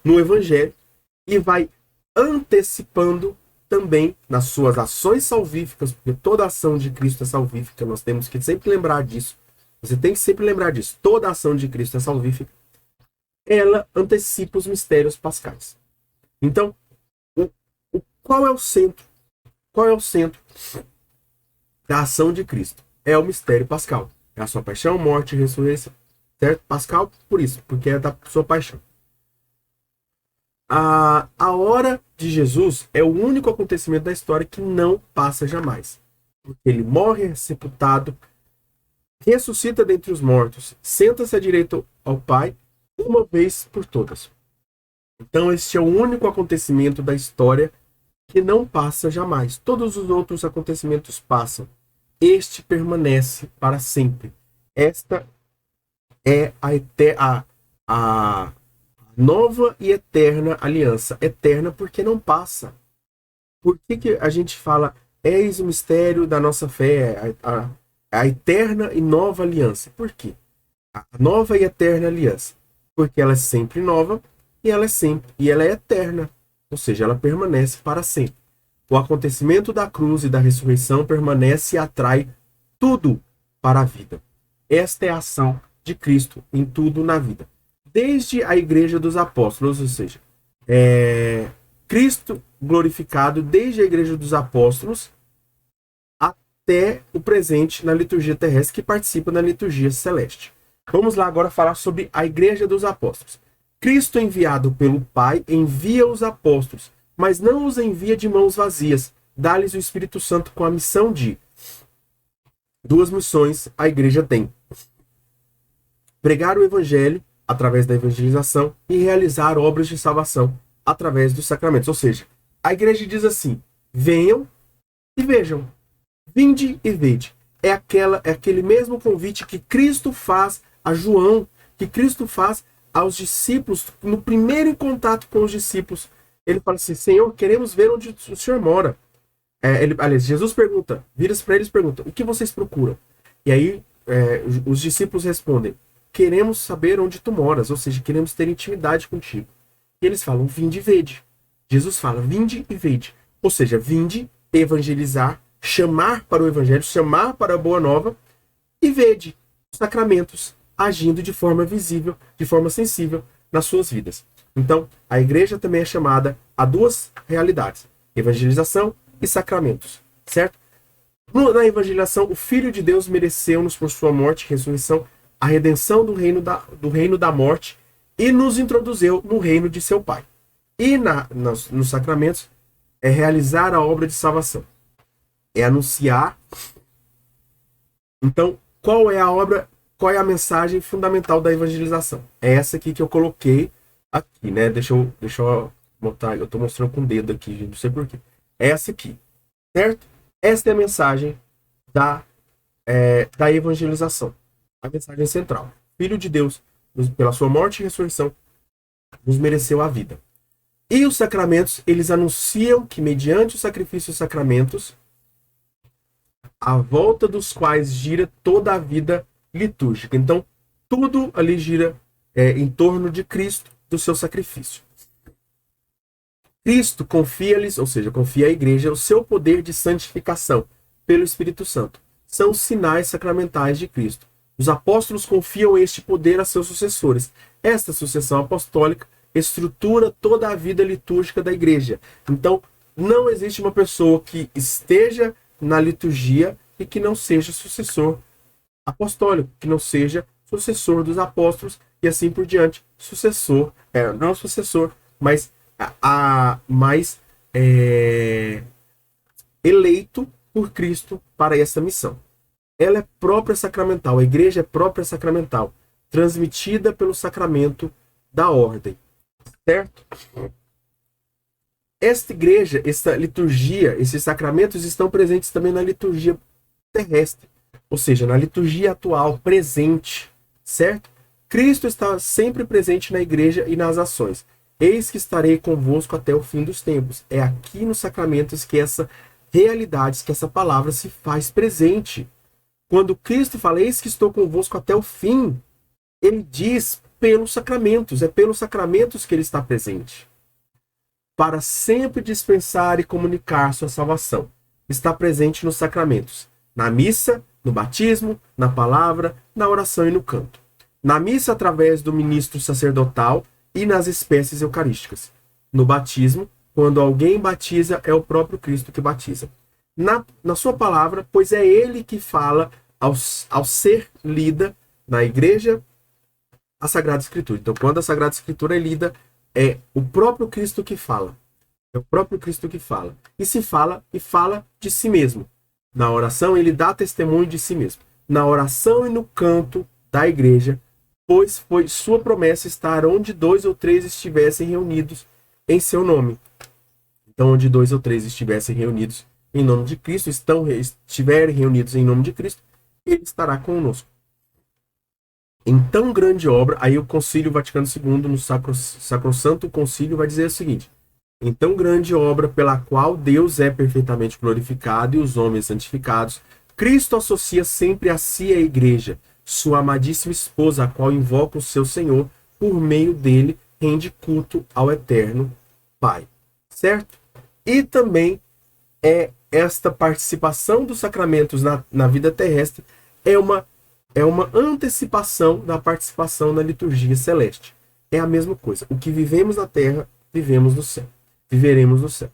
Speaker 1: no evangelho e vai antecipando também nas suas ações salvíficas, porque toda ação de Cristo é salvífica, nós temos que sempre lembrar disso. Você tem que sempre lembrar disso. Toda ação de Cristo é salvífica. Ela antecipa os mistérios pascais. Então, qual é o centro? Qual é o centro da ação de Cristo? É o mistério pascal. É a sua paixão, morte e ressurreição. Certo? Pascal, por isso, porque é da sua paixão. A hora de Jesus é o único acontecimento da história que não passa jamais. Porque ele morre, é sepultado, ressuscita dentre os mortos, senta-se à direita ao Pai, uma vez por todas. Então, este é o único acontecimento da história que não passa jamais. Todos os outros acontecimentos passam. Este permanece para sempre. Esta é a nova e eterna aliança. Eterna porque não passa. Por que a gente fala, eis o mistério da nossa fé, a eterna e nova aliança? Por quê? A nova e eterna aliança. Porque ela é sempre nova e ela é eterna. Ou seja, ela permanece para sempre. O acontecimento da cruz e da ressurreição permanece e atrai tudo para a vida. Esta é a ação de Cristo em tudo na vida. Desde a igreja dos apóstolos, ou seja, Cristo glorificado desde a igreja dos apóstolos até o presente na liturgia terrestre que participa da liturgia celeste. Vamos lá agora falar sobre a igreja dos apóstolos. Cristo, enviado pelo Pai, envia os apóstolos, mas não os envia de mãos vazias. Dá-lhes o Espírito Santo com a missão de... Duas missões a igreja tem: pregar o evangelho através da evangelização e realizar obras de salvação através dos sacramentos. Ou seja, a igreja diz assim: venham e vejam, vinde e vede. É aquele mesmo convite que Cristo faz a João, que Cristo faz aos discípulos, no primeiro contato com os discípulos. Ele fala assim: Senhor, queremos ver onde o Senhor mora. Aliás, Jesus pergunta, vira-se para eles e pergunta: o que vocês procuram? E aí os discípulos respondem: queremos saber onde tu moras, ou seja, queremos ter intimidade contigo. E eles falam: vinde e vede. Jesus fala: vinde e vede. Ou seja, vinde, evangelizar, chamar para o evangelho, chamar para a boa nova, e vede os sacramentos agindo de forma visível, de forma sensível nas suas vidas. Então, a igreja também é chamada a duas realidades: evangelização e sacramentos, certo? Na evangelização, o Filho de Deus mereceu-nos por sua morte e ressurreição a redenção do reino da morte e nos introduziu no reino de seu Pai. E nos sacramentos é realizar a obra de salvação, é anunciar. Então, qual é a mensagem fundamental da evangelização? É essa aqui que eu coloquei aqui, né? Deixa eu Eu tô mostrando com o dedo aqui, gente, não sei porquê. É essa aqui, certo? Esta é a mensagem da evangelização. A mensagem central. Filho de Deus, pela sua morte e ressurreição, nos mereceu a vida. E os sacramentos, eles anunciam que mediante o sacrifício dos sacramentos, a volta dos quais gira toda a vida litúrgica. Então, tudo ali gira em torno de Cristo, do seu sacrifício. Cristo confia-lhes, ou seja, confia à igreja, o seu poder de santificação pelo Espírito Santo. São os sinais sacramentais de Cristo. Os apóstolos confiam este poder a seus sucessores. Esta sucessão apostólica estrutura toda a vida litúrgica da igreja. Então, não existe uma pessoa que esteja na liturgia e que não seja sucessor apostólico, que não seja sucessor dos apóstolos e assim por diante. Sucessor, não sucessor, mas eleito por Cristo para essa missão. Ela é própria sacramental, a igreja é própria sacramental, transmitida pelo sacramento da ordem, certo? Esta igreja, esta liturgia, esses sacramentos estão presentes também na liturgia terrestre, ou seja, na liturgia atual, presente, certo? Cristo está sempre presente na igreja e nas ações. Eis que estarei convosco até o fim dos tempos. É aqui nos sacramentos que essa realidade, que essa palavra se faz presente. Quando Cristo fala, eis que estou convosco até o fim, ele diz pelos sacramentos, é pelos sacramentos que ele está presente. Para sempre dispensar e comunicar sua salvação. Está presente nos sacramentos, na missa, no batismo, na palavra, na oração e no canto. Na missa, através do ministro sacerdotal e nas espécies eucarísticas. No batismo, quando alguém batiza, é o próprio Cristo que batiza. Na sua palavra, pois é ele que fala ao ser lida na igreja a Sagrada Escritura. Então, quando a Sagrada Escritura é lida, é o próprio Cristo que fala. É o próprio Cristo que fala. E se fala, e fala de si mesmo. Na oração, ele dá testemunho de si mesmo. Na oração e no canto da igreja, pois foi sua promessa estar onde 2 ou 3 estivessem reunidos em seu nome. Então, onde 2 ou 3 estivessem reunidos em nome de Cristo, estiverem reunidos em nome de Cristo, ele estará conosco. Em tão grande obra, aí o Concílio Vaticano II, no Sacrosanto Concílio, vai dizer o seguinte: em tão grande obra pela qual Deus é perfeitamente glorificado e os homens santificados, Cristo associa sempre a si a igreja, sua amadíssima esposa, a qual invoca o seu Senhor, por meio dele rende culto ao eterno Pai. Certo? E também esta participação dos sacramentos na vida terrestre é uma antecipação da participação na liturgia celeste. É a mesma coisa. O que vivemos na terra, vivemos no céu. Viveremos no céu.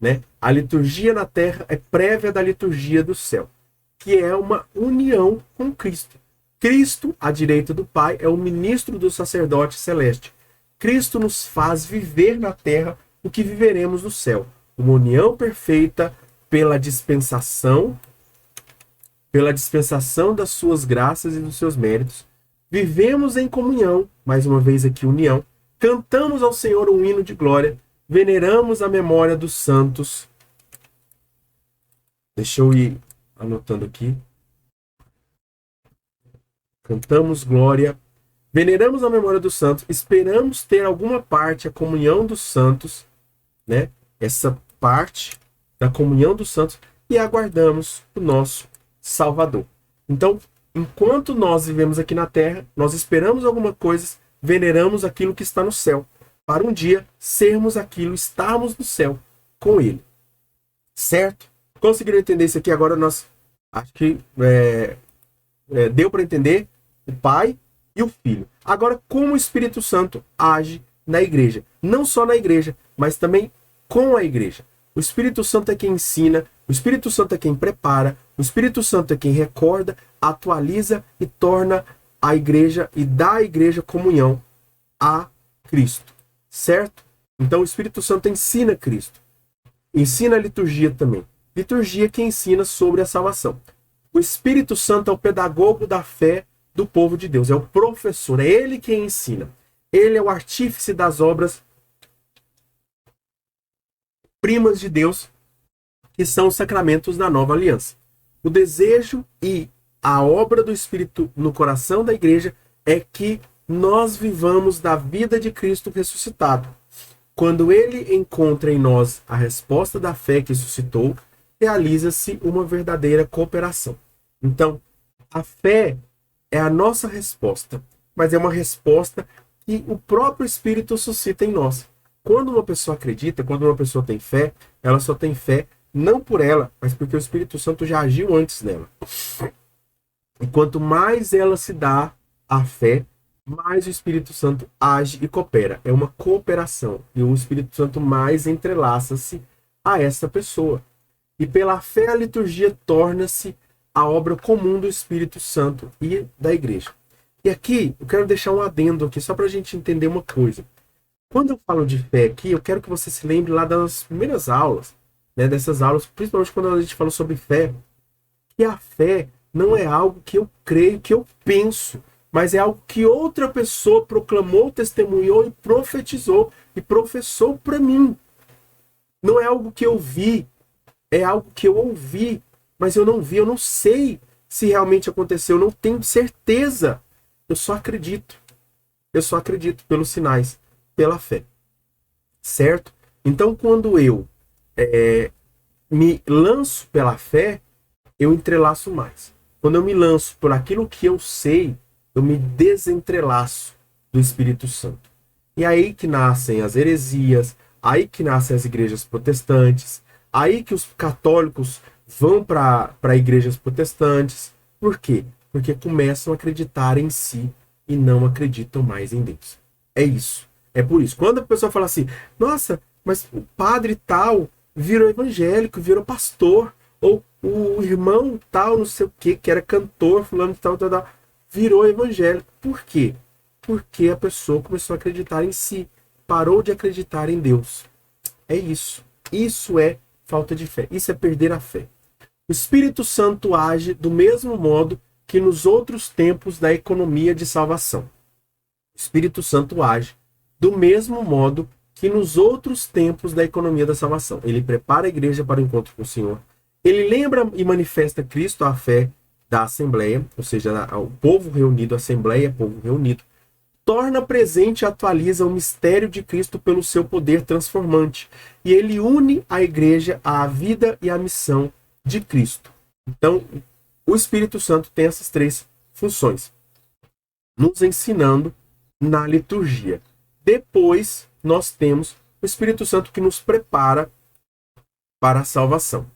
Speaker 1: Né? A liturgia na terra é prévia da liturgia do céu, que é uma união com Cristo. Cristo, à direita do Pai, é o ministro do sacerdote celeste. Cristo nos faz viver na terra o que viveremos no céu. Uma união perfeita pela dispensação das suas graças e dos seus méritos. Vivemos em comunhão, mais uma vez aqui união. Cantamos ao Senhor um hino de glória. Veneramos a memória dos santos. Deixa eu ir anotando aqui. Cantamos glória. Veneramos a memória dos santos. Esperamos ter alguma parte, a comunhão dos santos, né? Essa parte da comunhão dos santos, e aguardamos o nosso Salvador. Então, enquanto nós vivemos aqui na terra, nós esperamos alguma coisa, veneramos aquilo que está no céu, para um dia sermos aquilo, estarmos no céu com ele. Certo? Conseguiram entender isso aqui? Agora nós acho que deu para entender o Pai e o Filho. Agora, como o Espírito Santo age na igreja? Não só na igreja, mas também com a igreja. O Espírito Santo é quem ensina, o Espírito Santo é quem prepara, o Espírito Santo é quem recorda, atualiza e torna a igreja e dá à igreja comunhão a Cristo. Certo? Então o Espírito Santo ensina Cristo. Ensina a liturgia também. Liturgia que ensina sobre a salvação. O Espírito Santo é o pedagogo da fé do povo de Deus. É o professor. É ele quem ensina. Ele é o artífice das obras primas de Deus, que são os sacramentos da nova aliança. O desejo e a obra do Espírito no coração da igreja é que nós vivamos da vida de Cristo ressuscitado. Quando ele encontra em nós a resposta da fé que suscitou, realiza-se uma verdadeira cooperação. Então, a fé é a nossa resposta, mas é uma resposta que o próprio Espírito suscita em nós. Quando uma pessoa acredita, quando uma pessoa tem fé, ela só tem fé não por ela, mas porque o Espírito Santo já agiu antes dela. E quanto mais ela se dá à fé, mais o Espírito Santo age e coopera. É uma cooperação. E o Espírito Santo mais entrelaça-se a essa pessoa. E pela fé a liturgia torna-se a obra comum do Espírito Santo e da igreja. E aqui eu quero deixar um adendo aqui só para a gente entender uma coisa. Quando eu falo de fé aqui, eu quero que você se lembre lá das primeiras aulas, né, dessas aulas, principalmente quando a gente falou sobre fé, que a fé não é algo que eu creio, que eu penso, mas é algo que outra pessoa proclamou, testemunhou e profetizou e professou para mim. Não é algo que eu vi, é algo que eu ouvi, mas eu não vi, eu não sei se realmente aconteceu, eu não tenho certeza. Eu só acredito. Eu só acredito pelos sinais, pela fé. Certo? Então, quando eu me lanço pela fé, eu entrelaço mais. Quando eu me lanço por aquilo que eu sei, eu me desentrelaço do Espírito Santo. E aí que nascem as heresias, aí que nascem as igrejas protestantes, aí que os católicos vão para igrejas protestantes. Por quê? Porque começam a acreditar em si e não acreditam mais em Deus. É isso. É por isso. Quando a pessoa fala assim, nossa, mas o padre tal virou evangélico, virou pastor, ou o irmão tal, não sei o que era cantor, fulano tal, virou evangélico. Por quê? Porque a pessoa começou a acreditar em si, parou de acreditar em Deus. É isso. Isso é falta de fé. Isso é perder a fé. O Espírito Santo age do mesmo modo que nos outros tempos da economia de salvação. O Espírito Santo age do mesmo modo que nos outros tempos da economia da salvação. Ele prepara a igreja para o encontro com o Senhor. Ele lembra e manifesta Cristo à fé da Assembleia, ou seja, o povo reunido, a Assembleia, povo reunido. Torna presente e atualiza o mistério de Cristo pelo seu poder transformante. E ele une a igreja à vida e à missão de Cristo. Então, o Espírito Santo tem essas três funções. Nos ensinando na liturgia. Depois, nós temos o Espírito Santo que nos prepara para a salvação.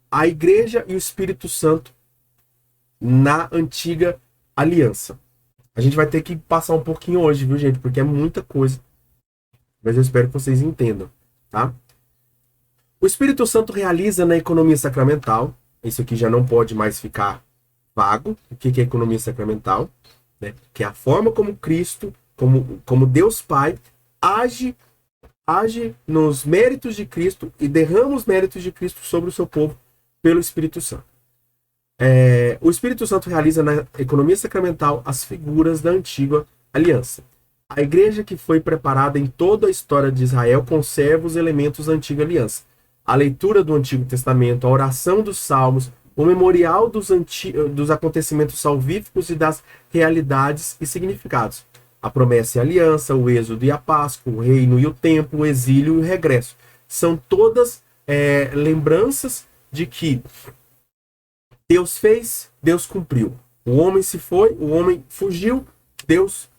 Speaker 1: A igreja e o Espírito Santo na antiga aliança. A gente vai ter que passar um pouquinho hoje, viu, gente? Porque é muita coisa. Mas eu espero que vocês entendam, tá? O Espírito Santo realiza na economia sacramental. Isso aqui já não pode mais ficar vago. O que é economia sacramental? Né? Que é a forma como Cristo, como Deus Pai, age nos méritos de Cristo e derrama os méritos de Cristo sobre o seu povo pelo Espírito Santo. O Espírito Santo realiza na economia sacramental as figuras da antiga aliança. A igreja que foi preparada em toda a história de Israel conserva os elementos da antiga aliança. A leitura do Antigo Testamento, a oração dos salmos, o memorial dos acontecimentos salvíficos e das realidades e significados. A promessa e a aliança, o êxodo e a Páscoa, o reino e o tempo, o exílio e o regresso. São todas lembranças de que Deus fez, Deus cumpriu. O homem se foi, o homem fugiu, Deus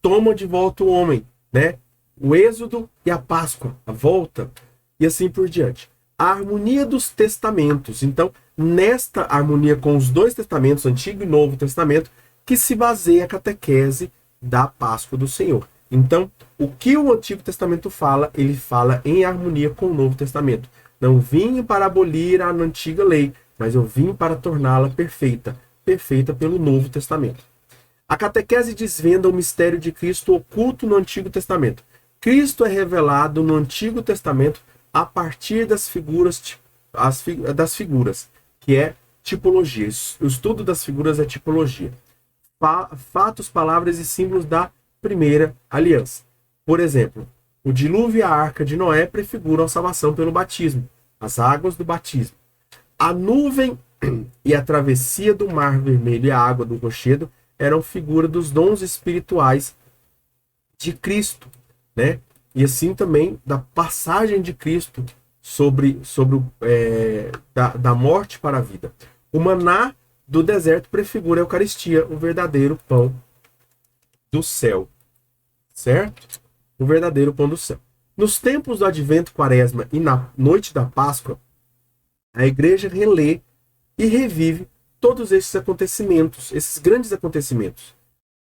Speaker 1: toma de volta o homem, né? O êxodo e a Páscoa, a volta, e assim por diante. A harmonia dos testamentos. Então, nesta harmonia com os dois testamentos, Antigo e Novo Testamento, que se baseia a catequese da Páscoa do Senhor. Então, o que o Antigo Testamento fala, ele fala em harmonia com o Novo Testamento. Não vim para abolir a antiga lei, mas eu vim para torná-la perfeita, perfeita pelo Novo Testamento. A catequese desvenda o mistério de Cristo oculto no Antigo Testamento. Cristo é revelado no Antigo Testamento a partir das figuras, que é tipologia. O estudo das figuras é tipologia. Fatos, palavras e símbolos da primeira aliança. Por exemplo, O dilúvio e a arca de Noé prefiguram a salvação pelo batismo, as águas do batismo. A nuvem e a travessia do Mar Vermelho e a água do rochedo eram figura dos dons espirituais de Cristo, né? E assim também da passagem de Cristo da morte para a vida. O maná do deserto prefigura a Eucaristia, o verdadeiro pão do céu, certo? O verdadeiro pão do céu. Nos tempos do Advento, Quaresma e na noite da Páscoa, a Igreja relê e revive todos esses acontecimentos, esses grandes acontecimentos.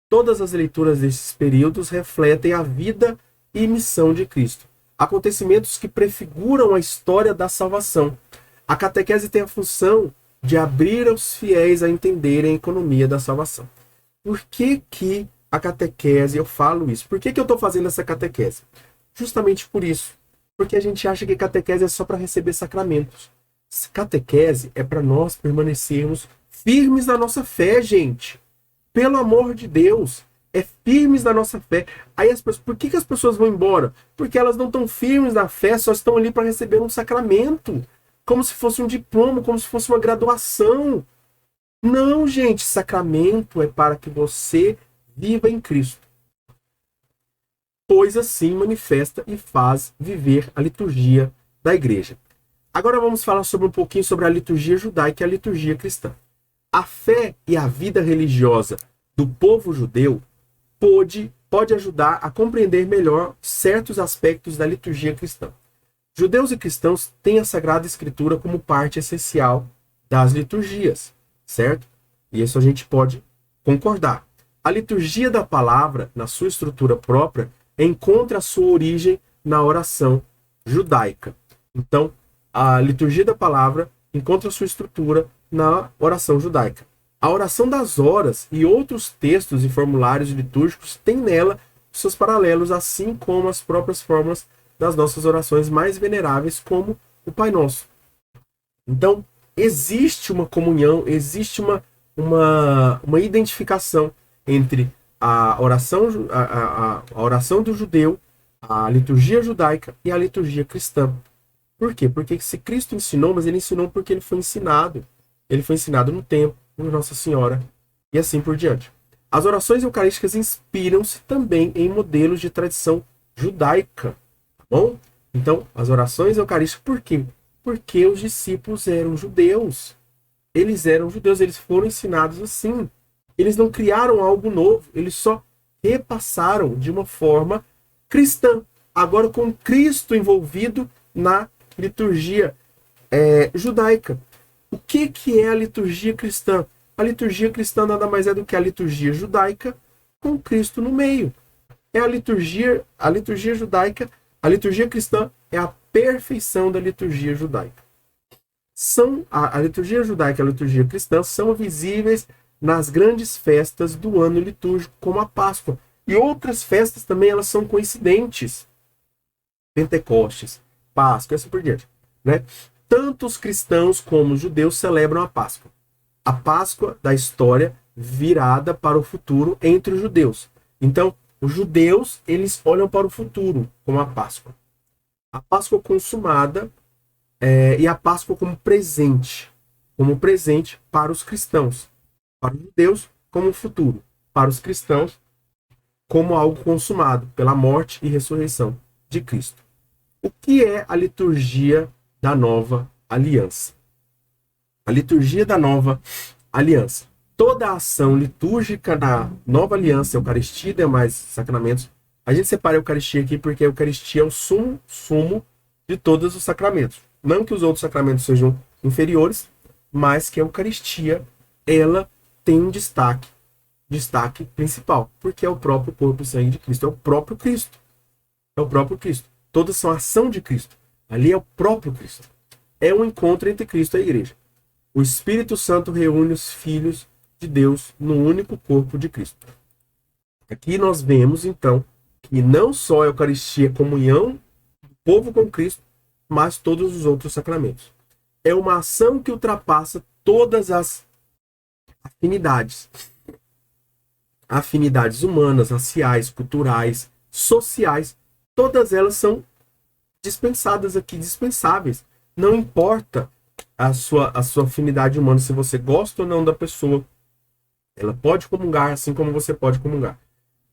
Speaker 1: Todas as leituras desses períodos refletem a vida e missão de Cristo. Acontecimentos que prefiguram a história da salvação. A catequese tem a função de abrir aos fiéis a entenderem a economia da salvação. Por que que a catequese, eu falo isso? Por que que eu estou fazendo essa catequese? Justamente por isso. Porque a gente acha que catequese é só para receber sacramentos. Catequese é para nós permanecermos firmes na nossa fé, gente. Pelo amor de Deus, é firmes na nossa fé. Aí as pessoas, por que que as pessoas vão embora? Porque elas não estão firmes na fé, só estão ali para receber um sacramento, como se fosse um diploma, como se fosse uma graduação. Não, gente, sacramento é para que você viva em Cristo, pois assim manifesta e faz viver a liturgia da Igreja. Agora vamos falar um pouquinho sobre a liturgia judaica e a liturgia cristã. A fé e a vida religiosa do povo judeu pode ajudar a compreender melhor certos aspectos da liturgia cristã. Judeus e cristãos têm a Sagrada Escritura como parte essencial das liturgias, certo? E isso a gente pode concordar. A liturgia da palavra, na sua estrutura própria, encontra a sua origem na oração judaica. Então, a liturgia da palavra encontra a sua estrutura na oração judaica. A oração das horas e outros textos e formulários litúrgicos têm nela seus paralelos, assim como as próprias formas das nossas orações mais veneráveis, como o Pai Nosso. Então, existe uma comunhão, existe uma identificação entre a oração do judeu, a liturgia judaica e a liturgia cristã. Por quê? Porque se Cristo ensinou, mas ele ensinou porque ele foi ensinado. Ele foi ensinado no templo, por Nossa Senhora, e assim por diante. As orações eucarísticas inspiram-se também em modelos de tradição judaica. Tá bom? Então, as orações eucarísticas, por quê? Porque os discípulos eram judeus. Eles eram judeus, eles foram ensinados assim. Eles não criaram algo novo, eles só repassaram de uma forma cristã. Agora com Cristo envolvido na liturgia judaica. O que é a liturgia cristã? A liturgia cristã nada mais é do que a liturgia judaica com Cristo no meio. É a liturgia judaica, a liturgia cristã é a perfeição da liturgia judaica. A liturgia judaica e a liturgia cristã são visíveis nas grandes festas do ano litúrgico, como a Páscoa. E outras festas também elas são coincidentes. Pentecostes, Páscoa e assim por diante. Né? Tanto os cristãos como os judeus celebram a Páscoa. A Páscoa da história virada para o futuro entre os judeus. Então, os judeus, eles olham para o futuro, como a Páscoa. A Páscoa consumada e a Páscoa como presente para os cristãos. Para os judeus, como futuro. Para os cristãos, como algo consumado pela morte e ressurreição de Cristo. O que é a liturgia da nova aliança? A liturgia da nova aliança. Toda a ação litúrgica da nova aliança, Eucaristia e demais sacramentos, a gente separa a Eucaristia aqui porque a Eucaristia é o sumo de todos os sacramentos. Não que os outros sacramentos sejam inferiores, mas que a Eucaristia, ela tem um destaque principal, porque é o próprio corpo e sangue de Cristo, é o próprio Cristo. É o próprio Cristo. Todas são ação de Cristo. Ali é o próprio Cristo. É um encontro entre Cristo e a Igreja. O Espírito Santo reúne os filhos de Deus no único corpo de Cristo. Aqui nós vemos, então, que não só a Eucaristia é comunhão do povo com Cristo, mas todos os outros sacramentos. É uma ação que ultrapassa todas as afinidades humanas, raciais, culturais, sociais, todas elas são dispensadas aqui, dispensáveis. Não importa a sua afinidade humana, se você gosta ou não da pessoa, ela pode comungar assim como você pode comungar.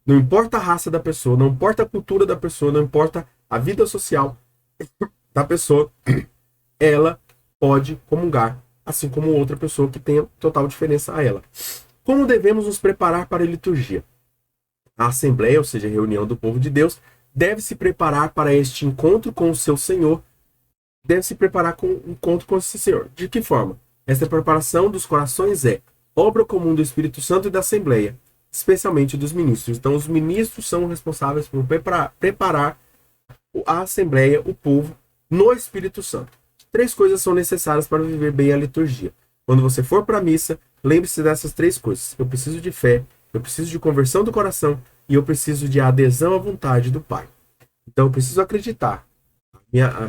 Speaker 1: Não importa a raça da pessoa, não importa a cultura da pessoa, não importa a vida social da pessoa, ela pode comungar, assim como outra pessoa que tenha total diferença a ela. Como devemos nos preparar para a liturgia? A Assembleia, ou seja, a reunião do povo de Deus, deve se preparar para este encontro com o seu Senhor, deve se preparar com o encontro com esse Senhor. De que forma? Essa preparação dos corações é obra comum do Espírito Santo e da Assembleia, especialmente dos ministros. Então, os ministros são responsáveis por preparar a Assembleia, o povo, no Espírito Santo. 3 coisas são necessárias para viver bem a liturgia. Quando você for para a missa, lembre-se dessas 3 coisas. Eu preciso de fé, eu preciso de conversão do coração e eu preciso de adesão à vontade do Pai. Então, eu preciso acreditar.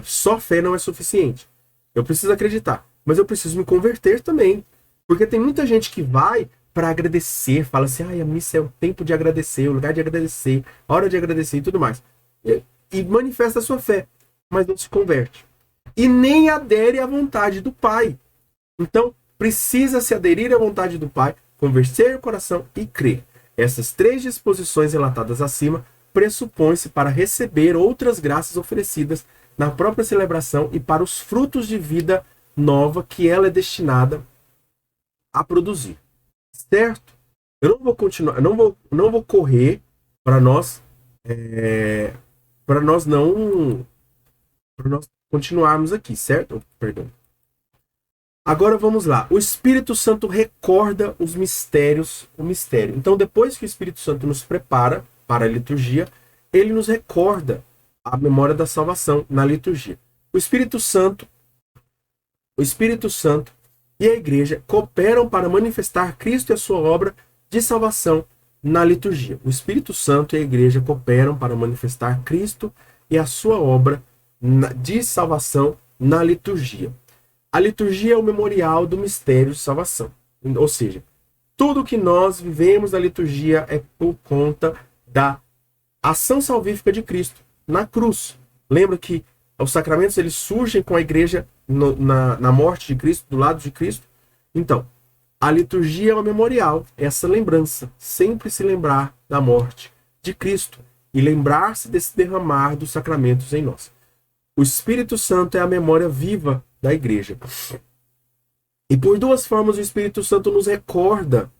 Speaker 1: Só fé não é suficiente. Eu preciso acreditar, mas eu preciso me converter também. Porque tem muita gente que vai para agradecer, fala assim, a missa é o tempo de agradecer, o lugar de agradecer, a hora de agradecer e tudo mais. E manifesta a sua fé, mas não se converte. E nem adere à vontade do Pai. Então, precisa se aderir à vontade do Pai, converter o coração e crer. Essas 3 disposições relatadas acima pressupõem-se para receber outras graças oferecidas na própria celebração e para os frutos de vida nova que ela é destinada a produzir. Certo? Eu não vou continuar, não vou correr para nós continuarmos aqui, certo? Perdão. Agora vamos lá. O Espírito Santo recorda os mistérios, o mistério. Então, depois que o Espírito Santo nos prepara para a liturgia, ele nos recorda a memória da salvação na liturgia. O Espírito Santo e a Igreja cooperam para manifestar Cristo e a sua obra de salvação na liturgia. O Espírito Santo e a Igreja cooperam para manifestar Cristo e a sua obra de salvação na liturgia. A liturgia é o memorial do mistério de salvação. Ou seja, tudo que nós vivemos na liturgia é por conta da ação salvífica de Cristo na cruz. Lembra que os sacramentos eles surgem com a igreja na morte de Cristo, do lado de Cristo? Então, a liturgia é um memorial, essa lembrança. Sempre se lembrar da morte de Cristo e lembrar-se desse derramar dos sacramentos em nós. O Espírito Santo é a memória viva da igreja. E por 2 formas o Espírito Santo nos recorda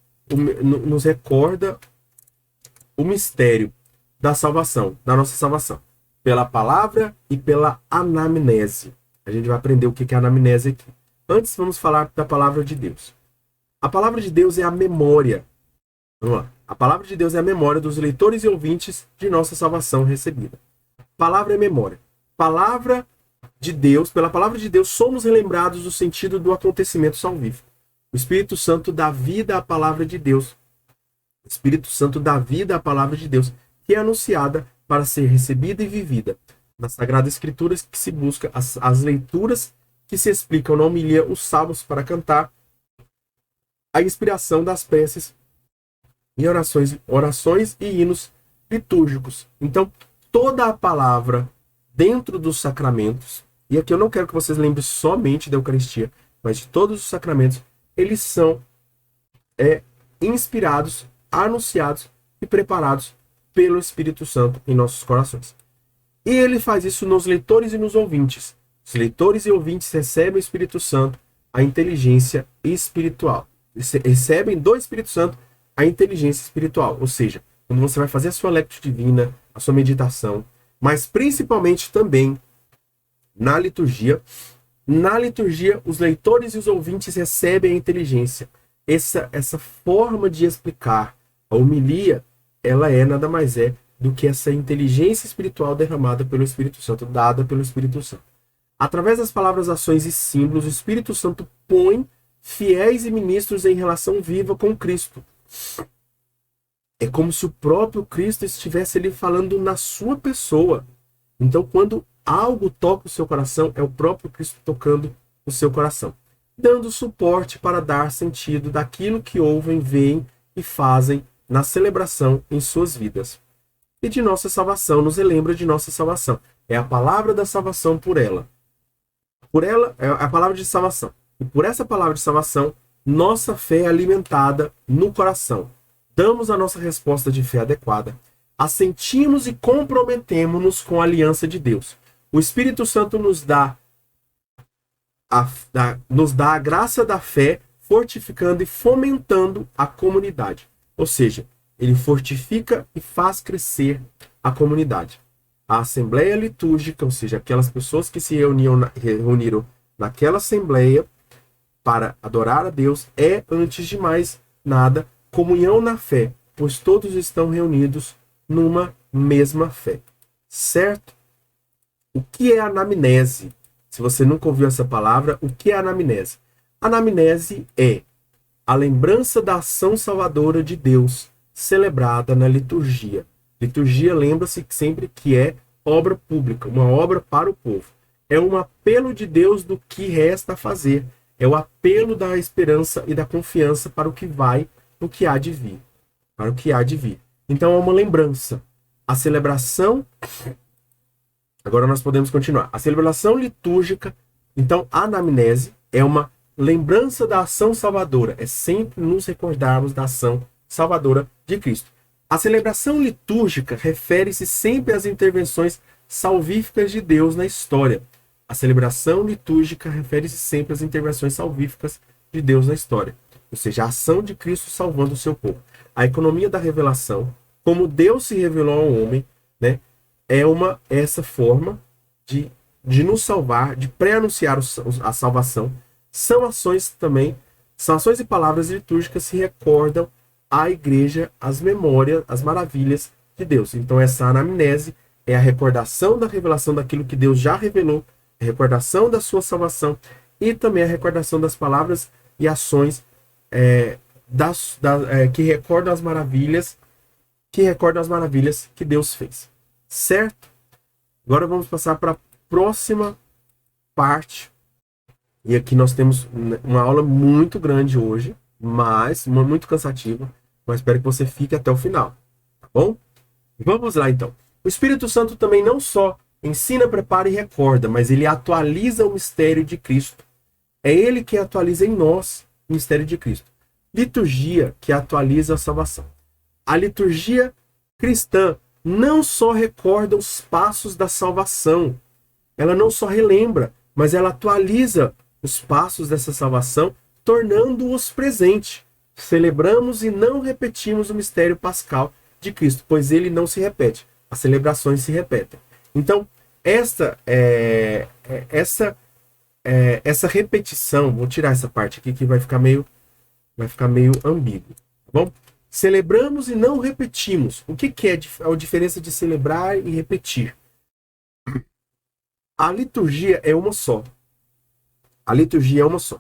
Speaker 1: o mistério da salvação, da nossa salvação. Pela palavra e pela anamnese. A gente vai aprender o que é anamnese aqui. Antes vamos falar da palavra de Deus. A palavra de Deus é a memória. Vamos lá. A palavra de Deus é a memória dos leitores e ouvintes de nossa salvação recebida. Palavra é memória. Palavra de Deus, pela palavra de Deus, somos relembrados do sentido do acontecimento salvífico. O Espírito Santo dá vida à palavra de Deus. O Espírito Santo dá vida à palavra de Deus, que é anunciada para ser recebida e vivida. Nas Sagradas Escrituras que se busca as leituras que se explicam na homilia, os salmos para cantar, a inspiração das preces e orações e hinos litúrgicos. Então, toda a palavra dentro dos sacramentos, e aqui eu não quero que vocês lembrem somente da Eucaristia, mas de todos os sacramentos, eles são inspirados, anunciados e preparados pelo Espírito Santo em nossos corações. E ele faz isso nos leitores e nos ouvintes. Os leitores e ouvintes recebem o Espírito Santo, a inteligência espiritual. Recebem do Espírito Santo a inteligência espiritual. Ou seja, quando você vai fazer a sua lectio divina, a sua meditação, mas principalmente também na liturgia, os leitores e os ouvintes recebem a inteligência. Essa forma de explicar a homilia, ela nada mais é do que essa inteligência espiritual derramada pelo Espírito Santo, dada pelo Espírito Santo. Através das palavras, ações e símbolos, o Espírito Santo põe fiéis e ministros em relação viva com Cristo. É como se o próprio Cristo estivesse ali falando na sua pessoa. Então, quando algo toca o seu coração, é o próprio Cristo tocando o seu coração, dando suporte para dar sentido daquilo que ouvem, veem e fazem na celebração em suas vidas. e de nossa salvação, nos relembra de nossa salvação. É a palavra da salvação por ela. Por ela é a palavra de salvação. E por essa palavra de salvação, nossa fé é alimentada no coração. Damos a nossa resposta de fé adequada. Assentimos e comprometemos-nos com a aliança de Deus. O Espírito Santo nos dá a graça da fé, fortificando e fomentando a comunidade. Ou seja, ele fortifica e faz crescer a comunidade. A assembleia litúrgica, ou seja, aquelas pessoas que se reuniram naquela assembleia para adorar a Deus, é, antes de mais nada, comunhão na fé, pois todos estão reunidos numa mesma fé. Certo? O que é anamnese? Se você nunca ouviu essa palavra, o que é anamnese? Anamnese é a lembrança da ação salvadora de Deus celebrada na liturgia. Liturgia, lembra-se sempre que é obra pública, uma obra para o povo. É um apelo de Deus do que resta a fazer. É o apelo da esperança e da confiança para o que vai, o que há de vir. Para o que há de vir. Então é uma lembrança. A celebração... Agora nós podemos continuar. A celebração litúrgica, então a anamnese, é uma lembrança da ação salvadora. É sempre nos recordarmos da ação salvadora de Cristo. A celebração litúrgica refere-se sempre às intervenções salvíficas de Deus na história. A celebração litúrgica refere-se sempre às intervenções salvíficas de Deus na história. Ou seja, a ação de Cristo salvando o seu povo. A economia da revelação, como Deus se revelou ao homem, né, é essa forma de nos salvar, de pré-anunciar a salvação. São ações e palavras litúrgicas que recordam à igreja as memórias, as maravilhas de Deus. Então essa anamnese é a recordação da revelação daquilo que Deus já revelou, a recordação da sua salvação e também a recordação das palavras e ações que recordam as maravilhas que Deus fez. Certo? Agora vamos passar para a próxima parte. E aqui nós temos uma aula muito grande hoje, mas muito cansativa. Mas espero que você fique até o final. Tá bom? Vamos lá então. O Espírito Santo também não só ensina, prepara e recorda, mas ele atualiza o mistério de Cristo. É ele que atualiza em nós o mistério de Cristo. Liturgia que atualiza a salvação. A liturgia cristã não só recorda os passos da salvação, ela não só relembra, mas ela atualiza os passos dessa salvação, tornando-os presente. Celebramos e não repetimos o mistério pascal de Cristo, pois ele não se repete, as celebrações se repetem. Então, essa repetição, vou tirar essa parte aqui que vai ficar meio ambíguo, tá bom? Celebramos e não repetimos. O que é a diferença de celebrar e repetir? A liturgia é uma só. A liturgia é uma só.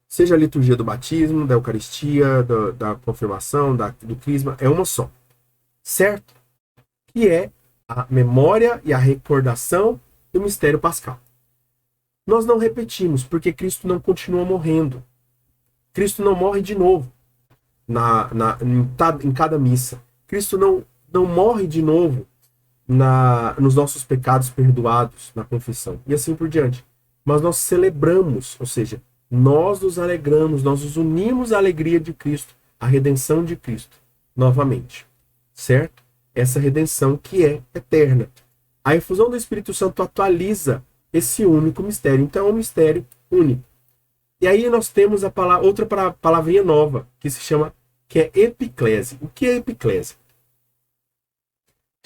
Speaker 1: Seja a liturgia do batismo, da Eucaristia, da confirmação, do crisma, é uma só. Certo? Que é a memória e a recordação do mistério pascal. Nós não repetimos, porque Cristo não continua morrendo. Cristo não morre de novo em cada missa. Cristo não morre de novo nos nossos pecados perdoados, na confissão, e assim por diante. Mas nós celebramos, ou seja, nós nos alegramos, nós nos unimos à alegria de Cristo, à redenção de Cristo, novamente. Certo? Essa redenção que é eterna. A efusão do Espírito Santo atualiza esse único mistério. Então é um mistério único. E aí nós temos outra palavrinha nova, que é epiclese. O que é epiclese?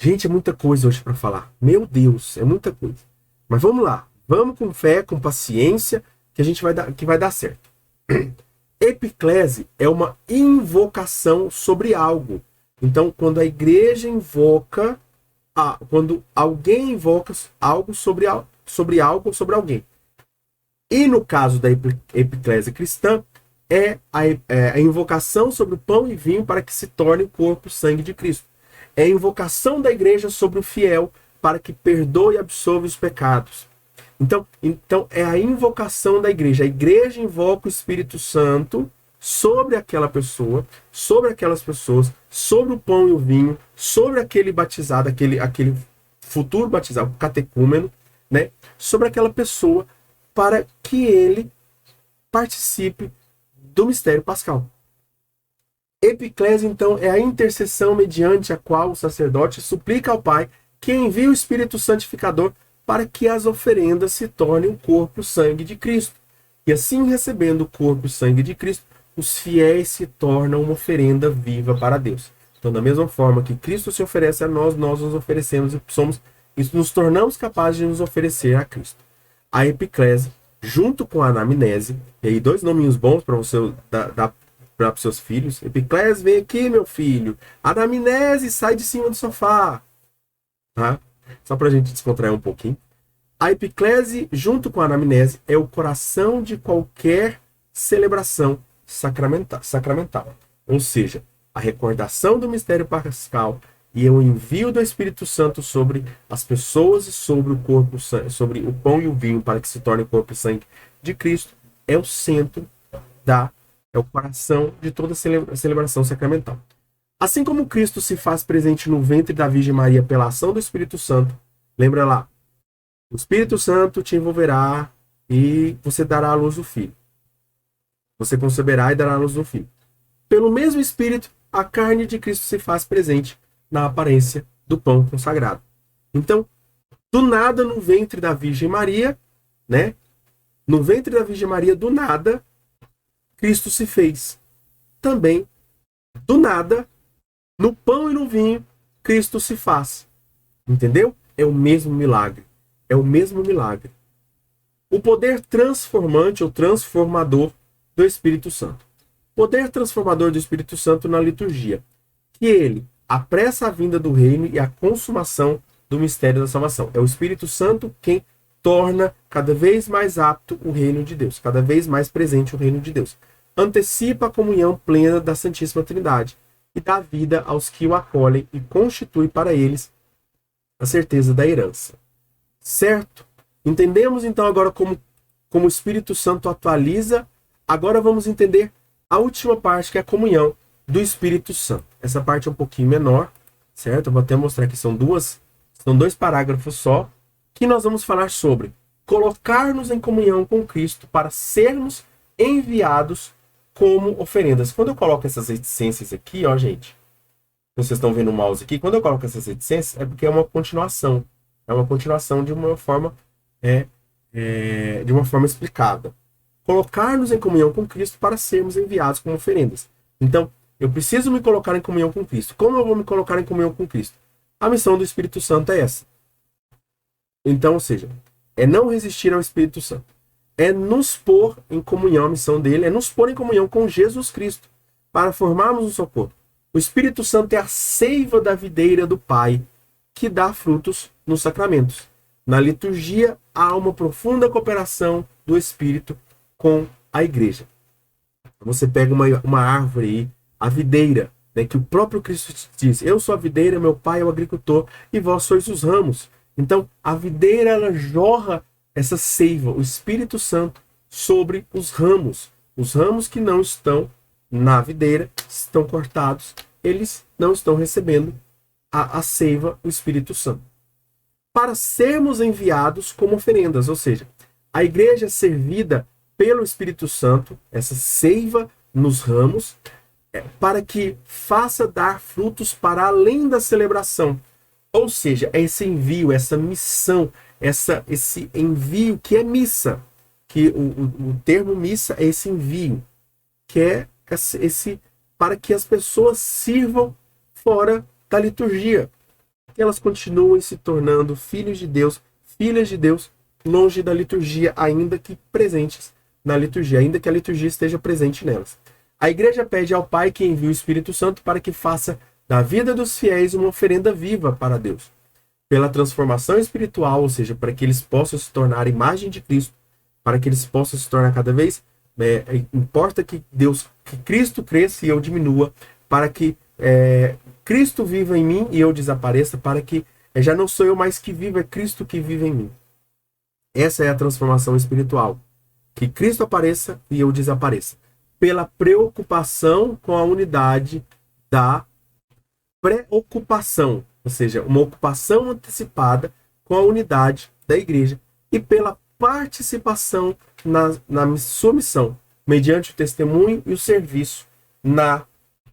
Speaker 1: Gente, é muita coisa hoje para falar. Meu Deus, é muita coisa. Mas vamos lá. Vamos com fé, com paciência, que vai dar certo. Epiclese é uma invocação sobre algo. Então, quando a igreja invoca, quando alguém invoca algo sobre algo ou sobre alguém. E no caso da epiclésia cristã, é a invocação sobre o pão e vinho para que se torne o corpo e sangue de Cristo. É a invocação da igreja sobre o fiel para que perdoe e absolva os pecados. Então é a invocação da igreja. A igreja invoca o Espírito Santo sobre aquela pessoa, sobre aquelas pessoas, sobre o pão e o vinho, sobre aquele batizado, aquele futuro batizado, catecúmeno, né? Sobre aquela pessoa, para que ele participe do mistério pascal. Epiclésia, então, é a intercessão mediante a qual o sacerdote suplica ao Pai que envie o Espírito Santificador para que as oferendas se tornem o corpo e o sangue de Cristo. E assim, recebendo o corpo e o sangue de Cristo, os fiéis se tornam uma oferenda viva para Deus. Então, da mesma forma que Cristo se oferece a nós, nós nos oferecemos e nos tornamos capazes de nos oferecer a Cristo. A epiclésia, junto com a anamnese, e aí 2 nominhos bons para você dar para os seus filhos. Epiclésia, vem aqui, meu filho. Anamnese, sai de cima do sofá. Tá? Só para a gente descontrair um pouquinho. A epiclese, junto com a anamnese, é o coração de qualquer celebração sacramental. Ou seja, a recordação do mistério pascal e o envio do Espírito Santo sobre as pessoas e sobre o corpo, sobre o pão e o vinho, para que se torne o corpo e sangue de Cristo, é o centro é o coração de toda celebração sacramental. Assim como Cristo se faz presente no ventre da Virgem Maria pela ação do Espírito Santo, lembra lá, o Espírito Santo te envolverá e você dará à luz o Filho. Você conceberá e dará à luz o Filho. Pelo mesmo Espírito, a carne de Cristo se faz presente na aparência do pão consagrado. Então, do nada, no ventre da Virgem Maria, né? No ventre da Virgem Maria, do nada, Cristo se fez. Também, do nada, no pão e no vinho, Cristo se faz. Entendeu? É o mesmo milagre. É o mesmo milagre. O poder transformante ou transformador do Espírito Santo. Poder transformador do Espírito Santo na liturgia. Que ele apressa a vinda do reino e a consumação do mistério da salvação. É o Espírito Santo quem torna cada vez mais apto o reino de Deus, cada vez mais presente o reino de Deus. Antecipa a comunhão plena da Santíssima Trindade e dá vida aos que o acolhem e constitui para eles a certeza da herança. Certo? Entendemos então agora como o Espírito Santo atualiza. Agora vamos entender a última parte, que é a comunhão do Espírito Santo. Essa parte é um pouquinho menor, certo? Eu vou até mostrar que são 2 parágrafos só, que nós vamos falar sobre colocar-nos em comunhão com Cristo para sermos enviados como oferendas. Quando eu coloco essas reticências aqui, ó, gente, vocês estão vendo o mouse aqui, quando eu coloco essas reticências é porque é uma continuação. É uma continuação de uma forma, de uma forma explicada. Colocar-nos em comunhão com Cristo para sermos enviados como oferendas. Então, eu preciso me colocar em comunhão com Cristo. Como eu vou me colocar em comunhão com Cristo? A missão do Espírito Santo é essa. Então, ou seja, é não resistir ao Espírito Santo. É nos pôr em comunhão, a missão dele é nos pôr em comunhão com Jesus Cristo, para formarmos um só corpo. O Espírito Santo é a seiva da videira do Pai, que dá frutos nos sacramentos. Na liturgia, há uma profunda cooperação do Espírito com a igreja. Você pega uma árvore aí, a videira, né, que o próprio Cristo diz: eu sou a videira, meu pai é o agricultor e vós sois os ramos. Então, a videira, ela jorra essa seiva, o Espírito Santo, sobre os ramos. Os ramos que não estão na videira, estão cortados, eles não estão recebendo a seiva, o Espírito Santo. Para sermos enviados como oferendas, ou seja, a igreja é servida pelo Espírito Santo, essa seiva nos ramos, para que faça dar frutos para além da celebração. Ou seja, é esse envio, essa missão, esse envio que é missa, que o termo missa é esse envio, que é esse para que as pessoas sirvam fora da liturgia, que elas continuem se tornando filhos de Deus, filhas de Deus, longe da liturgia, ainda que presentes na liturgia, ainda que a liturgia esteja presente nelas. A igreja pede ao Pai que envie o Espírito Santo para que faça da vida dos fiéis uma oferenda viva para Deus. Pela transformação espiritual, ou seja, para que eles possam se tornar a imagem de Cristo, para que eles possam se tornar cada vez, importa que Cristo cresça e eu diminua, para que Cristo viva em mim e eu desapareça, para que já não sou eu mais que vivo, é Cristo que vive em mim. Essa é a transformação espiritual. Que Cristo apareça e eu desapareça. pela preocupação com a unidade da preocupação, ou seja, uma ocupação antecipada com a unidade da igreja, e pela participação na sua missão, mediante o testemunho e o serviço na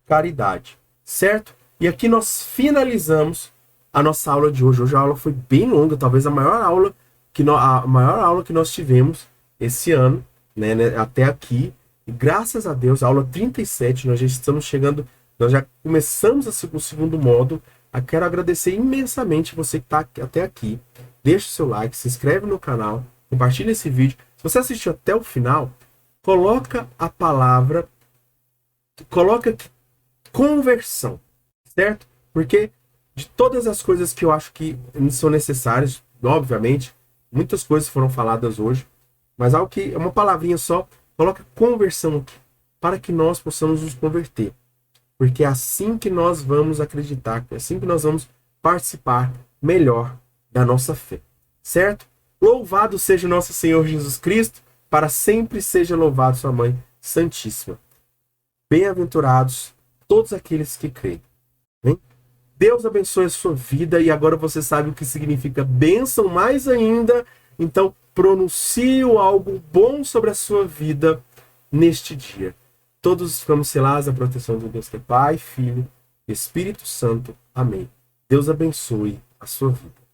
Speaker 1: caridade, certo? E aqui nós finalizamos a nossa aula de hoje. Hoje a aula foi bem longa, talvez a maior aula que nós tivemos esse ano, né, até aqui. E graças a Deus, a aula 37, nós já estamos chegando, nós já começamos o segundo módulo. Eu quero agradecer imensamente você que está até aqui. Deixa o seu like, se inscreve no canal, compartilha esse vídeo. Se você assistiu até o final, coloca a palavra, coloca aqui, conversão, certo? Porque de todas as coisas que eu acho que são necessárias, obviamente, muitas coisas foram faladas hoje, mas algo que é uma palavrinha só, coloca conversão aqui, para que nós possamos nos converter. Porque é assim que nós vamos acreditar, é assim que nós vamos participar melhor da nossa fé, certo? Louvado seja o nosso Senhor Jesus Cristo, para sempre seja louvado sua Mãe Santíssima. Bem-aventurados todos aqueles que creem. Hein? Deus abençoe a sua vida, e agora você sabe o que significa bênção mais ainda. Então, pronuncie algo bom sobre a sua vida neste dia. Todos ficamos selados à proteção de Deus que é Pai, Filho e Espírito Santo. Amém. Deus abençoe a sua vida.